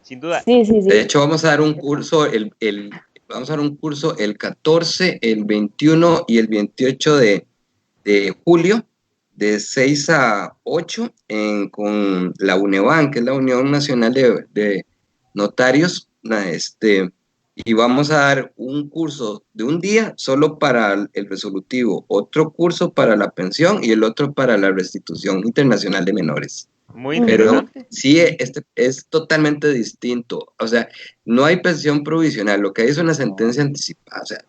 S1: sin duda.
S3: Sí, sí, sí.
S2: De hecho, vamos a dar un curso vamos a dar un curso el 14, el 21 y el 28 de julio, de 6 a 8, con la UNEVAN, que es la Unión Nacional de Notarios, y vamos a dar un curso de un día solo para el resolutivo, otro curso para la pensión y el otro para la restitución internacional de menores.
S1: Muy
S2: Pero
S1: interesante.
S2: sí, es totalmente distinto. O sea, no hay pensión provisional, lo que hay es una sentencia anticipada. O sea,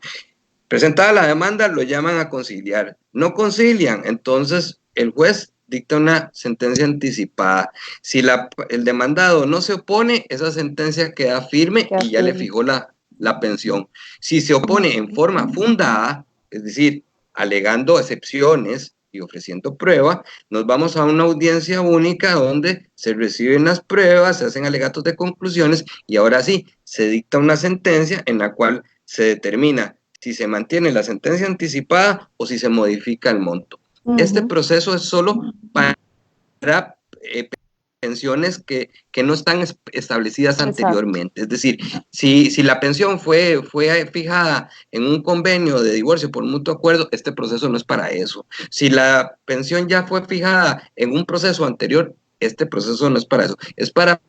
S2: presentada la demanda, lo llaman a conciliar. No concilian, entonces el juez dicta una sentencia anticipada. Si el demandado no se opone, esa sentencia queda firme y ya le fijó la pensión. Si se opone en forma fundada, es decir, alegando excepciones y ofreciendo prueba, nos vamos a una audiencia única donde se reciben las pruebas, se hacen alegatos de conclusiones y ahora sí, se dicta una sentencia en la cual se determina si se mantiene la sentencia anticipada o si se modifica el monto. Este proceso es solo para pensiones que no están establecidas anteriormente. Es decir, si la pensión fue fijada en un convenio de divorcio por mutuo acuerdo, este proceso no es para eso. Si la pensión ya fue fijada en un proceso anterior, este proceso no es para eso. Es para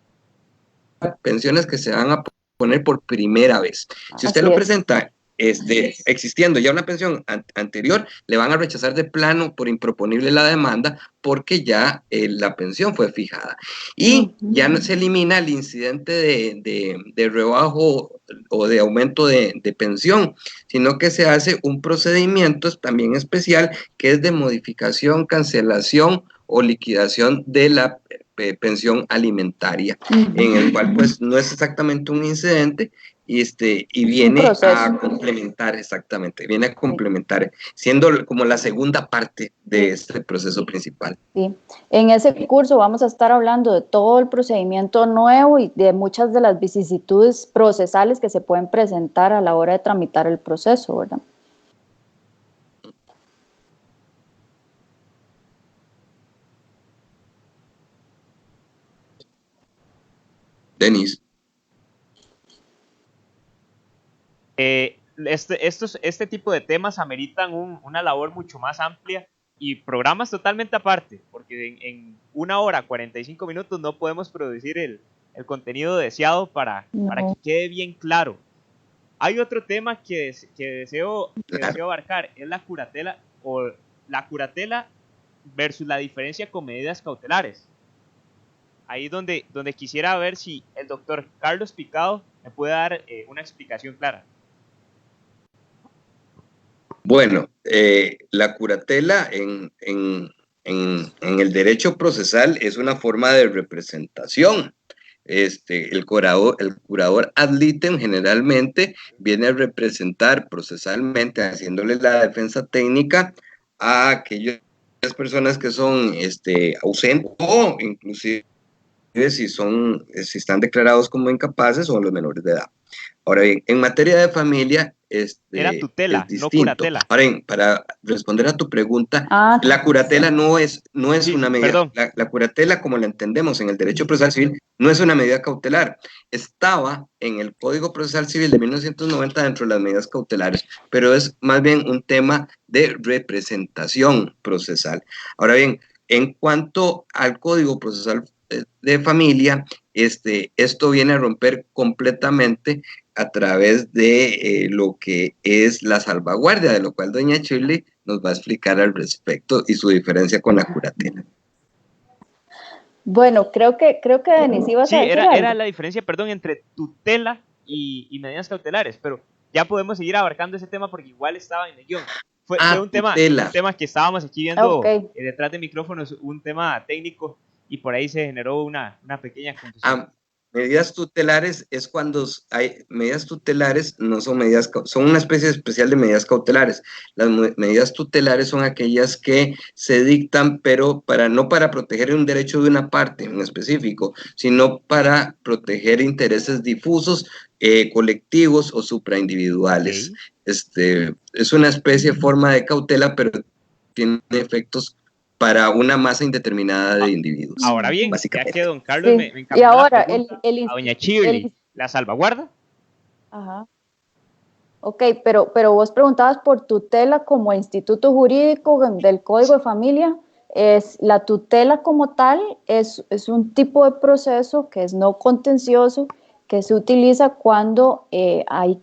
S2: pensiones que se van a poner por primera vez. Si usted lo presenta existiendo ya una pensión anterior, le van a rechazar de plano por improponible la demanda porque ya la pensión fue fijada. Y ya no se elimina el incidente de rebajo o de aumento de pensión, sino que se hace un procedimiento también especial que es de modificación, cancelación o liquidación de la pensión alimentaria, en el cual pues no es exactamente un incidente, y viene a complementar, exactamente, viene a complementar, siendo como la segunda parte de este proceso principal.
S3: Sí, en ese curso vamos a estar hablando de todo el procedimiento nuevo y de muchas de las vicisitudes procesales que se pueden presentar a la hora de tramitar el proceso, ¿verdad?
S2: Denis.
S1: Este tipo de temas ameritan una labor mucho más amplia y programas totalmente aparte, porque en 1 hora 45 minutos no podemos producir el contenido deseado para que quede bien claro. Hay otro tema que deseo abarcar, es la curatela, o la curatela versus la diferencia con medidas cautelares. Ahí donde quisiera ver si el doctor Carlos Picado me puede dar una explicación clara.
S2: Bueno, la curatela en el derecho procesal es una forma de representación. El curador ad litem generalmente viene a representar procesalmente, haciéndole la defensa técnica a aquellas personas que son ausentes o inclusive si están declarados como incapaces o los menores de edad. Ahora bien, en materia de familia,
S1: era tutela,
S2: es distinto.
S1: no curatela.
S2: Ahora bien, para responder a tu pregunta, la curatela no es
S1: Sí,
S2: una medida. La curatela, como la entendemos en el derecho procesal civil, no es una medida cautelar. Estaba en el Código Procesal Civil de 1990 dentro de las medidas cautelares, pero es más bien un tema de representación procesal. Ahora bien, en cuanto al Código Procesal de Familia, esto viene a romper completamente a través de lo que es la salvaguardia, de lo cual doña Shirley nos va a explicar al respecto y su diferencia con la curatela.
S3: Bueno, creo que Denis ibas a decir algo.
S1: Era la diferencia, entre tutela y medidas cautelares, pero ya podemos seguir abarcando ese tema porque igual estaba en el guión. Fue un tema que estábamos aquí viendo detrás de micrófonos, un tema técnico, y por ahí se generó una pequeña confusión.
S2: Medidas tutelares es cuando hay medidas tutelares, no son medidas, son una especie especial de medidas cautelares. Las medidas tutelares son aquellas que se dictan, pero no para proteger un derecho de una parte en específico, sino para proteger intereses difusos, colectivos o supraindividuales. Es una especie de forma de cautela, pero tiene efectos para una masa indeterminada de individuos.
S1: Ahora bien, ya que don Carlos me encaminó
S3: y ahora,
S1: a doña Shirley, ¿la salvaguarda?
S3: Ajá. Ok, pero vos preguntabas por tutela como instituto jurídico del Código de Familia. La tutela como tal es un tipo de proceso que es no contencioso, que se utiliza cuando hay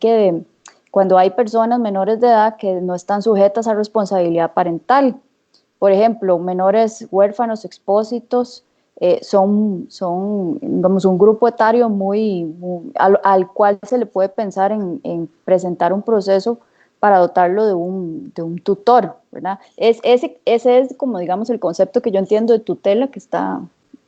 S3: personas menores de edad que no están sujetas a responsabilidad parental. Por ejemplo, menores huérfanos expósitos son digamos, un grupo etario al cual se le puede pensar en presentar un proceso para dotarlo de un tutor, ¿verdad? Ese es como, digamos, el concepto que yo entiendo de tutela, que está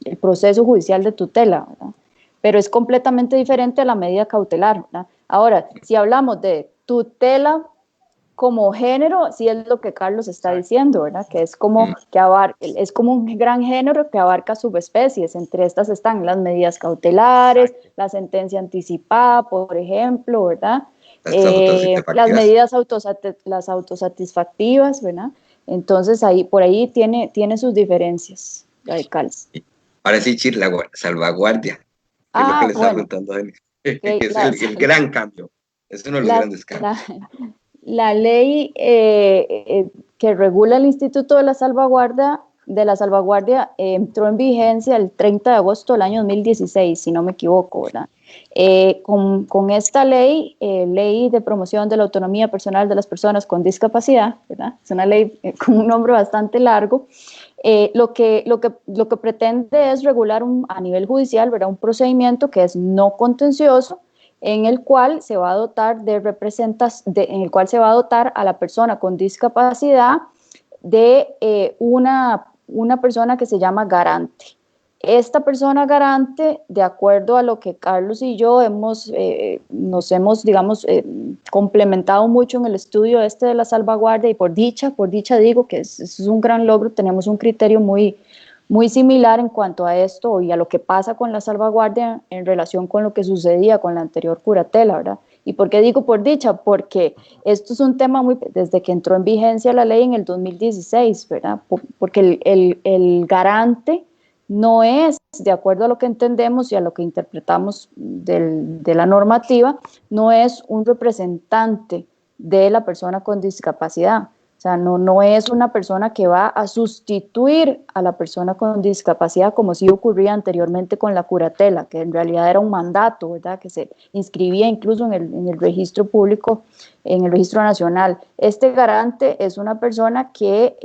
S3: el proceso judicial de tutela, ¿verdad? Pero es completamente diferente a la medida cautelar, ¿verdad? Ahora, si hablamos de tutela como género, sí es lo que Carlos está diciendo, ¿verdad? Que es como un gran género que abarca subespecies. Entre estas están las medidas cautelares, la sentencia anticipada, por ejemplo, ¿verdad? Las medidas autosatisfactivas, ¿verdad? Entonces por ahí tiene sus diferencias radicales.
S2: Ahora sí, la salvaguardia, que es lo que le está preguntando a él. Es el gran cambio. Es uno de los grandes cambios.
S3: La ley que regula el Instituto de la Salvaguardia de la salvaguardia entró en vigencia el 30 de agosto del año 2016, si no me equivoco, ¿verdad? Con esta ley, Ley de Promoción de la Autonomía Personal de las Personas con Discapacidad, ¿verdad? Es una ley con un nombre bastante largo. Lo que pretende es regular a nivel judicial, ¿verdad? Un procedimiento que es no contencioso, en el cual se va a dotar en el cual se va a dotar a la persona con discapacidad de una persona que se llama garante. Esta persona garante, de acuerdo a lo que Carlos y yo nos hemos, digamos, complementado mucho en el estudio de la salvaguardia, y por dicha digo que es un gran logro, tenemos un criterio muy, muy similar en cuanto a esto y a lo que pasa con la salvaguardia en relación con lo que sucedía con la anterior curatela, ¿verdad? ¿Y por qué digo por dicha? Porque esto es un tema desde que entró en vigencia la ley en el 2016, ¿verdad? Porque el garante no es, de acuerdo a lo que entendemos y a lo que interpretamos de la normativa, no es un representante de la persona con discapacidad. O sea, no es una persona que va a sustituir a la persona con discapacidad, como sí ocurría anteriormente con la curatela, que en realidad era un mandato, ¿verdad?, que se inscribía incluso en el registro público, en el registro nacional. Este garante es una persona que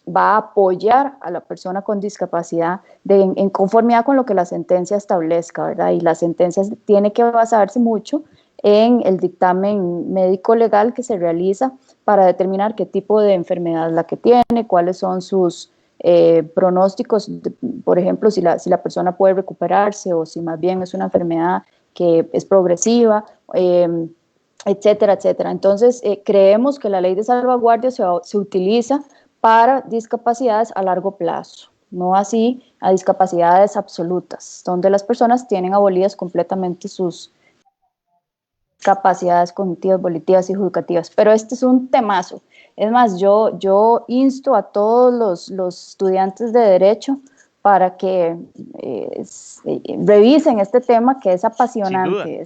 S3: va a apoyar a la persona con discapacidad en conformidad con lo que la sentencia establezca, ¿verdad? Y la sentencia tiene que basarse mucho en el dictamen médico legal que se realiza para determinar qué tipo de enfermedad es la que tiene, cuáles son sus pronósticos, por ejemplo, si la persona puede recuperarse o si más bien es una enfermedad que es progresiva, etcétera, etcétera. Entonces, creemos que la ley de salvaguardia se utiliza para discapacidades a largo plazo, no así a discapacidades absolutas, donde las personas tienen abolidas completamente sus capacidades cognitivas, volitivas y educativas. Pero este es un temazo. Es más, yo insto a todos los estudiantes de Derecho para que revisen este tema, que es apasionante.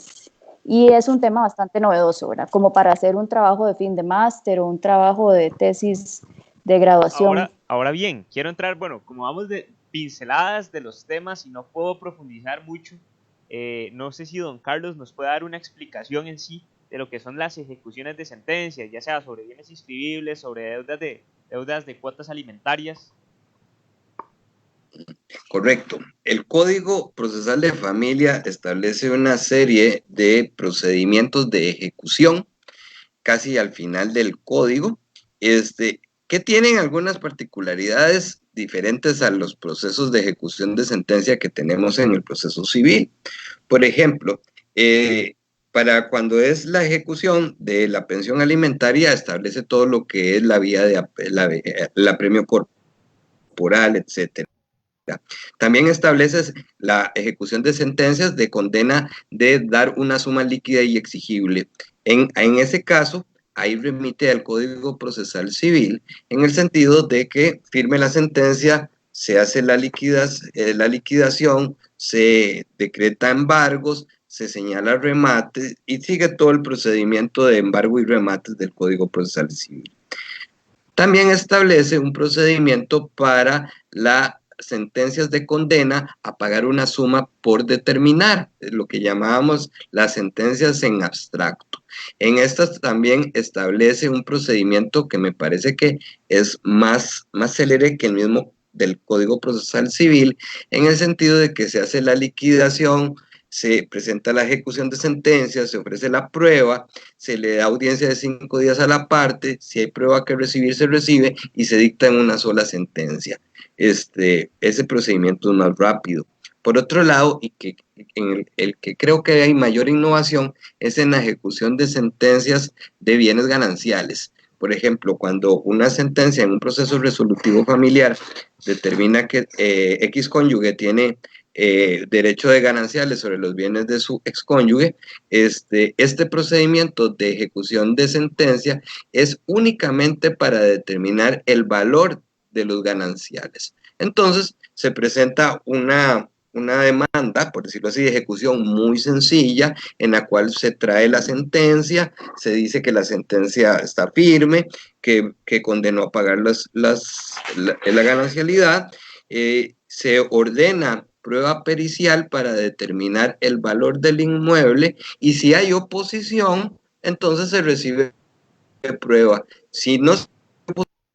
S3: Y es un tema bastante novedoso, ¿verdad? Como para hacer un trabajo de fin de máster o un trabajo de tesis de graduación.
S1: Ahora bien, quiero entrar, bueno, como vamos de pinceladas de los temas y no puedo profundizar mucho, no sé si don Carlos nos puede dar una explicación en sí de lo que son las ejecuciones de sentencias, ya sea sobre bienes inscribibles, sobre deudas de cuotas alimentarias.
S2: Correcto. El Código Procesal de Familia establece una serie de procedimientos de ejecución casi al final del código, que tienen algunas particularidades diferentes a los procesos de ejecución de sentencia que tenemos en el proceso civil. Por ejemplo, para cuando es la ejecución de la pensión alimentaria, establece todo lo que es la vía de la premio corporal, etcétera. También establece la ejecución de sentencias de condena de dar una suma líquida y exigible. En ese caso, ahí remite al Código Procesal Civil, en el sentido de que firme la sentencia, se hace la liquidación, se decreta embargos, se señala remate y sigue todo el procedimiento de embargo y remates del Código Procesal Civil. También establece un procedimiento para las sentencias de condena a pagar una suma por determinar, lo que llamábamos las sentencias en abstracto. En estas también establece un procedimiento que me parece que es más célere que el mismo del Código Procesal Civil, en el sentido de que se hace la liquidación, se presenta la ejecución de sentencia, se ofrece la prueba, se le da audiencia de 5 días a la parte, si hay prueba que recibir, se recibe y se dicta en una sola sentencia. Ese procedimiento es más rápido. Por otro lado, y que en el que creo que hay mayor innovación, es en la ejecución de sentencias de bienes gananciales. Por ejemplo, cuando una sentencia en un proceso resolutivo familiar determina que X cónyuge tiene derecho de gananciales sobre los bienes de su excónyuge, este procedimiento de ejecución de sentencia es únicamente para determinar el valor de los gananciales. Entonces, se presenta una una demanda, por decirlo así, de ejecución muy sencilla, en la cual se trae la sentencia, se dice que la sentencia está firme, que condenó a pagar la ganancialidad, se ordena prueba pericial para determinar el valor del inmueble, y si hay oposición, entonces se recibe prueba. Si no se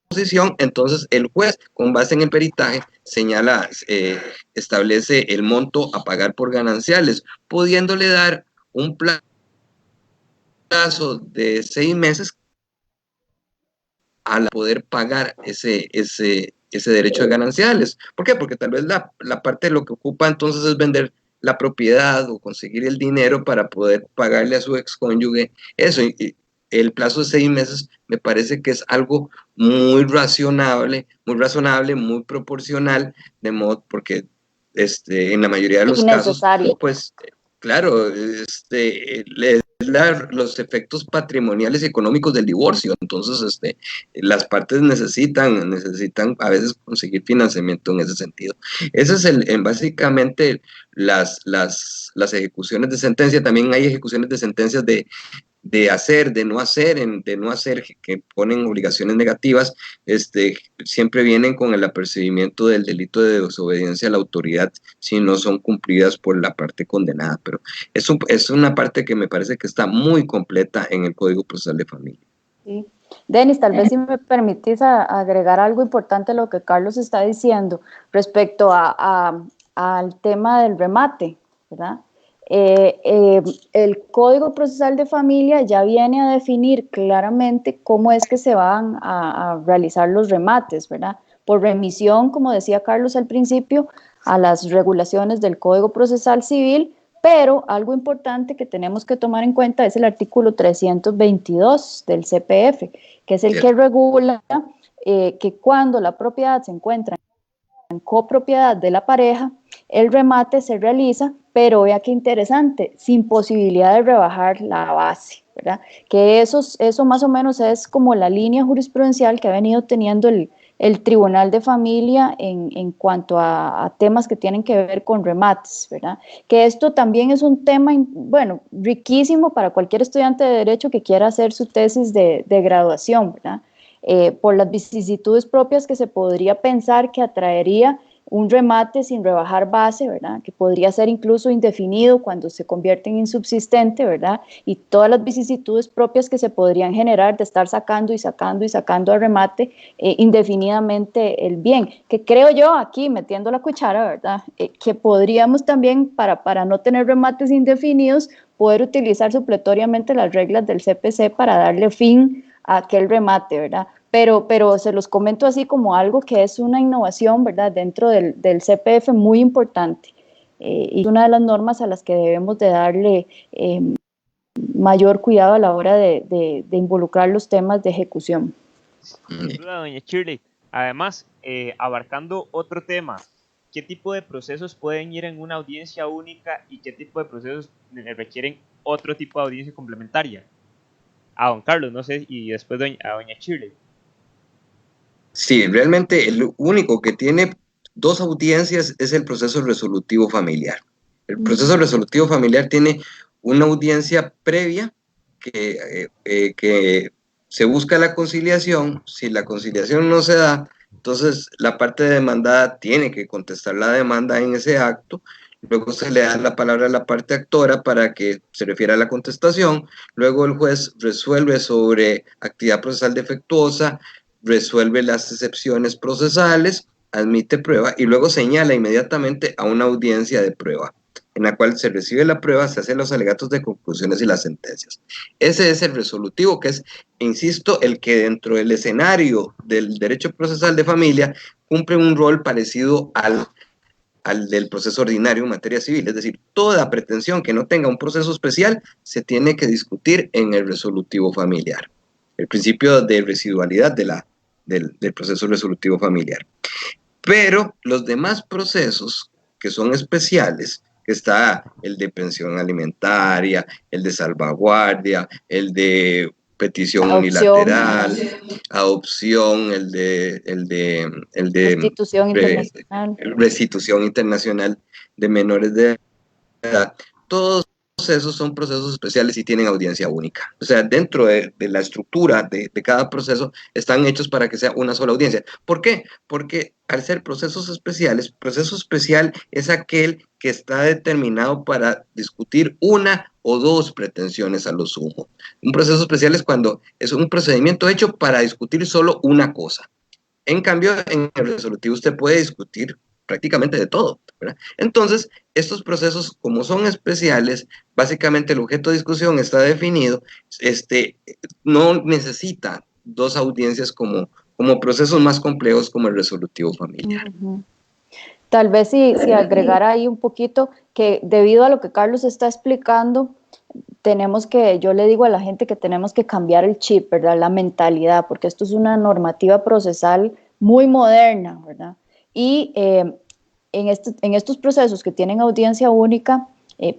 S2: oposición, entonces el juez, con base en el peritaje, señala, establece el monto a pagar por gananciales, pudiéndole dar un plazo de 6 meses a poder pagar ese derecho de gananciales. ¿Por qué? Porque tal vez la parte de lo que ocupa entonces es vender la propiedad o conseguir el dinero para poder pagarle a su excónyuge eso. Y el plazo de 6 meses me parece que es algo muy razonable, muy proporcional, de modo porque en la mayoría de los casos,
S3: Innecesario.
S2: pues claro, los efectos patrimoniales y económicos del divorcio. Entonces, las partes necesitan a veces conseguir financiamiento en ese sentido. Ese es básicamente las ejecuciones de sentencia. También hay ejecuciones de sentencias de hacer, de no hacer, que ponen obligaciones negativas, siempre vienen con el apercibimiento del delito de desobediencia a la autoridad si no son cumplidas por la parte condenada, pero es una parte que me parece que está muy completa en el Código Procesal de Familia.
S3: Sí. Denis, tal vez si me permitís agregar algo importante a lo que Carlos está diciendo respecto al tema del remate, ¿verdad? El Código Procesal de Familia ya viene a definir claramente cómo es que se van a realizar los remates, ¿verdad? Por remisión, como decía Carlos al principio, a las regulaciones del Código Procesal Civil, pero algo importante que tenemos que tomar en cuenta es el artículo 322 del CPF, que es el que regula que cuando la propiedad se encuentra en copropiedad de la pareja, el remate se realiza, pero vea qué interesante, sin posibilidad de rebajar la base, ¿verdad? Que eso más o menos es como la línea jurisprudencial que ha venido teniendo el Tribunal de Familia en cuanto a temas que tienen que ver con remates, ¿verdad? Que esto también es un tema, bueno, riquísimo para cualquier estudiante de Derecho que quiera hacer su tesis de graduación, ¿verdad? Por las vicisitudes propias que se podría pensar que atraería un remate sin rebajar base, ¿verdad? Que podría ser incluso indefinido cuando se convierte en insubsistente, ¿verdad? Y todas las vicisitudes propias que se podrían generar de estar sacando y sacando y sacando a remate indefinidamente el bien, que creo yo aquí metiendo la cuchara, ¿verdad? Que podríamos también, para no tener remates indefinidos, poder utilizar supletoriamente las reglas del CPC para darle fin a aquel remate, ¿verdad? Pero se los comento así como algo que es una innovación, ¿verdad? Dentro del CPF muy importante y una de las normas a las que debemos de darle mayor cuidado a la hora de involucrar los temas de ejecución.
S1: Sin duda, doña Shirley. Además, abarcando otro tema, ¿qué tipo de procesos pueden ir en una audiencia única y qué tipo de procesos requieren otro tipo de audiencia complementaria? A don Carlos, no sé, y después a doña Shirley.
S2: Sí, realmente el único que tiene 2 audiencias es el proceso resolutivo familiar. El proceso resolutivo familiar tiene una audiencia previa que se busca la conciliación. Si la conciliación no se da, entonces la parte demandada tiene que contestar la demanda en ese acto. Luego se le da la palabra a la parte actora para que se refiera a la contestación. Luego el juez resuelve sobre actividad procesal defectuosa, resuelve las excepciones procesales, admite prueba y luego señala inmediatamente a una audiencia de prueba, en la cual se recibe la prueba, se hacen los alegatos de conclusiones y las sentencias. Ese es el resolutivo, que es, insisto, el que dentro del escenario del derecho procesal de familia cumple un rol parecido al del proceso ordinario en materia civil. Es decir, toda pretensión que no tenga un proceso especial se tiene que discutir en el resolutivo familiar. El principio de residualidad del proceso resolutivo familiar. Pero los demás procesos que son especiales, que está el de pensión alimentaria, el de salvaguardia, el de petición
S3: Adopción,
S2: unilateral, adopción, el de
S3: restitución internacional.
S2: restitución internacional de menores de edad. Todos esos son procesos especiales y tienen audiencia única. O sea, dentro de la estructura de cada proceso están hechos para que sea una sola audiencia. ¿Por qué? Porque al ser proceso especial es aquel que está determinado para discutir una o dos pretensiones a lo sumo. Un proceso especial es cuando es un procedimiento hecho para discutir solo una cosa. En cambio, en el resolutivo usted puede discutir prácticamente de todo, ¿verdad? Entonces, estos procesos, como son especiales, básicamente el objeto de discusión está definido, no necesita dos audiencias como procesos más complejos como el resolutivo familiar.
S3: Tal vez si agregara ahí un poquito que debido a lo que Carlos está explicando, yo le digo a la gente que tenemos que cambiar el chip, ¿verdad? La mentalidad, porque esto es una normativa procesal muy moderna, ¿verdad? Y en estos procesos que tienen audiencia única,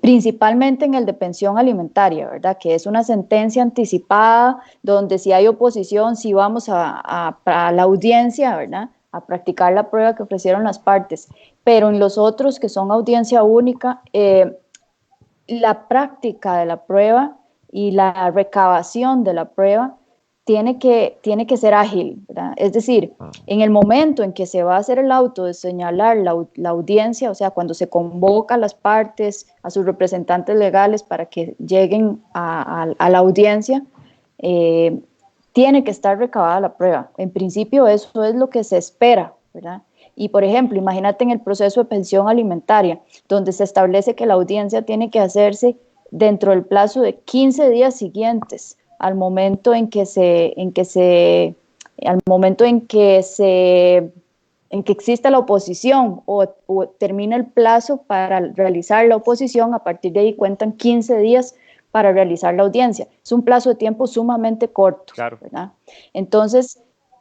S3: principalmente en el de pensión alimentaria, ¿verdad? Que es una sentencia anticipada, donde si hay oposición, si vamos a la audiencia, ¿verdad? A practicar la prueba que ofrecieron las partes. Pero en los otros que son audiencia única, la práctica de la prueba y la recabación de la prueba tiene que ser ágil, ¿verdad? Es decir, en el momento en que se va a hacer el auto de señalar la audiencia, o sea, cuando se convoca a las partes, a sus representantes legales para que lleguen a la audiencia, tiene que estar recabada la prueba. En principio eso es lo que se espera, ¿verdad? Y, por ejemplo, imagínate en el proceso de pensión alimentaria, donde se establece que la audiencia tiene que hacerse dentro del plazo de 15 días siguientes al momento en que exista la oposición o termina el plazo para realizar la oposición. A partir de ahí cuentan 15 días para realizar la audiencia. Es un plazo de tiempo sumamente corto, claro, ¿verdad? Entonces,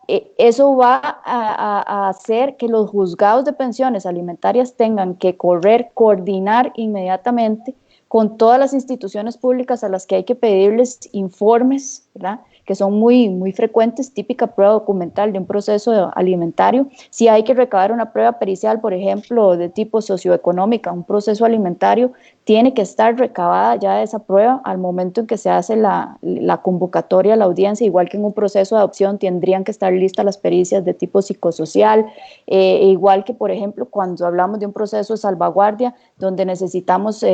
S3: eso va a hacer que los juzgados de pensiones alimentarias tengan que coordinar inmediatamente con todas las instituciones públicas a las que hay que pedirles informes, ¿verdad? Que son muy, muy frecuentes, típica prueba documental de un proceso alimentario. Si hay que recabar una prueba pericial, por ejemplo, de tipo socioeconómica, un proceso alimentario, tiene que estar recabada ya esa prueba al momento en que se hace la convocatoria a la audiencia, igual que en un proceso de adopción tendrían que estar listas las pericias de tipo psicosocial, igual que, por ejemplo, cuando hablamos de un proceso de salvaguardia, donde necesitamos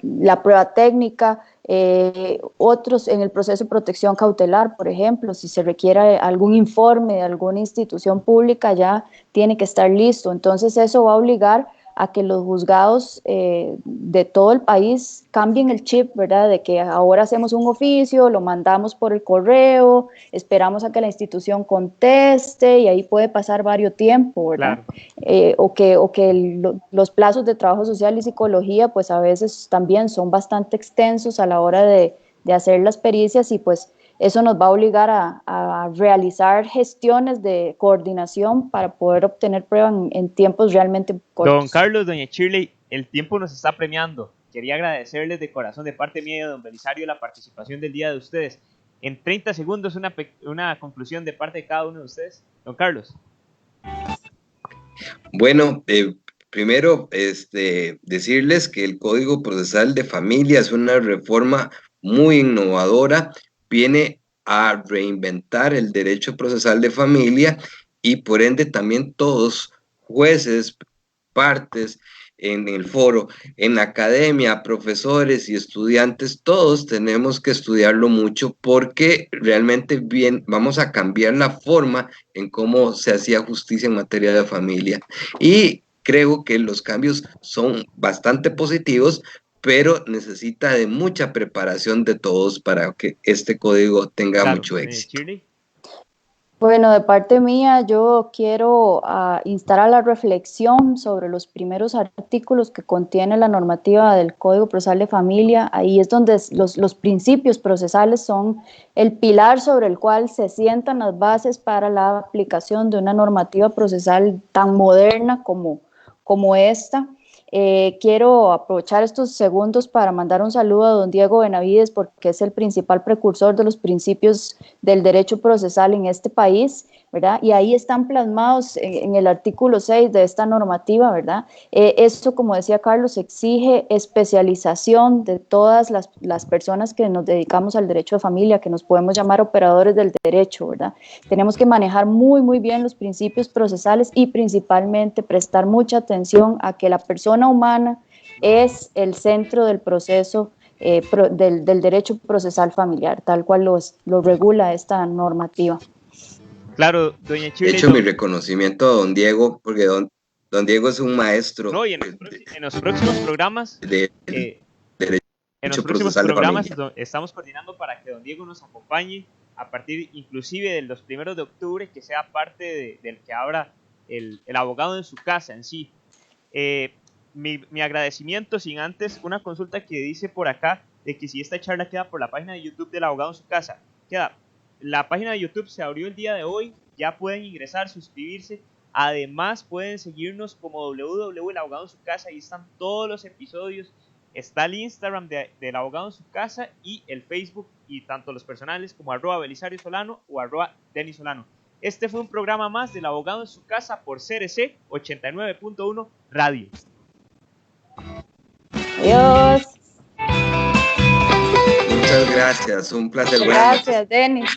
S3: la prueba técnica, otros en el proceso de protección cautelar, por ejemplo, si se requiere algún informe de alguna institución pública, ya tiene que estar listo. Entonces eso va a obligar a que los juzgados de todo el país cambien el chip, ¿verdad? De que ahora hacemos un oficio, lo mandamos por el correo, esperamos a que la institución conteste y ahí puede pasar varios tiempos, ¿verdad? Claro. O que los plazos de trabajo social y psicología, pues a veces también son bastante extensos a la hora de hacer las pericias y pues eso nos va a obligar a realizar gestiones de coordinación para poder obtener prueba en tiempos realmente cortos.
S1: Don Carlos, doña Shirley, el tiempo nos está premiando. Quería agradecerles de corazón de parte mía y de don Belisario la participación del día de ustedes. En 30 segundos una conclusión de parte de cada uno de ustedes. Don Carlos.
S2: Bueno, primero decirles que el Código Procesal de Familia es una reforma muy innovadora, viene a reinventar el derecho procesal de familia y por ende también todos, jueces, partes, en el foro, en la academia, profesores y estudiantes, todos tenemos que estudiarlo mucho porque realmente vamos a cambiar la forma en cómo se hacía justicia en materia de familia. Y creo que los cambios son bastante positivos, pero necesita de mucha preparación de todos para que este código tenga mucho éxito.
S3: Bueno, de parte mía, yo quiero instar a la reflexión sobre los primeros artículos que contiene la normativa del Código Procesal de Familia. Ahí es donde los principios procesales son el pilar sobre el cual se sientan las bases para la aplicación de una normativa procesal tan moderna como esta. Quiero aprovechar estos segundos para mandar un saludo a don Diego Benavides, porque es el principal precursor de los principios del derecho procesal en este país, ¿verdad? Y ahí están plasmados en el artículo 6 de esta normativa, ¿verdad? Esto, como decía Carlos, exige especialización de todas las personas que nos dedicamos al derecho de familia, que nos podemos llamar operadores del derecho, ¿verdad? Tenemos que manejar muy, muy bien los principios procesales y principalmente prestar mucha atención a que la persona humana es el centro del proceso del derecho procesal familiar, tal cual lo regula esta normativa.
S1: Claro, doña Shirley.
S2: De hecho, mi reconocimiento a don Diego, porque don Diego es un maestro.
S1: No, y en los próximos programas, estamos coordinando para que don Diego nos acompañe a partir inclusive de los 1 de octubre, que sea parte del que abra el abogado en su casa en sí. Mi agradecimiento, sin antes una consulta que dice por acá, de que si esta charla queda por la página de YouTube del abogado en su casa, queda. La página de YouTube se abrió el día de hoy, ya pueden ingresar, suscribirse, además pueden seguirnos como www.elabogado en su casa, ahí están todos los episodios, está el Instagram del abogado en su casa y el Facebook, y tanto los personales como @Belisario Solano o @Denis Solano. Este fue un programa más del abogado en su casa por CRC 89.1 Radio.
S3: Adiós.
S2: Muchas gracias, un placer.
S3: Gracias, Denis.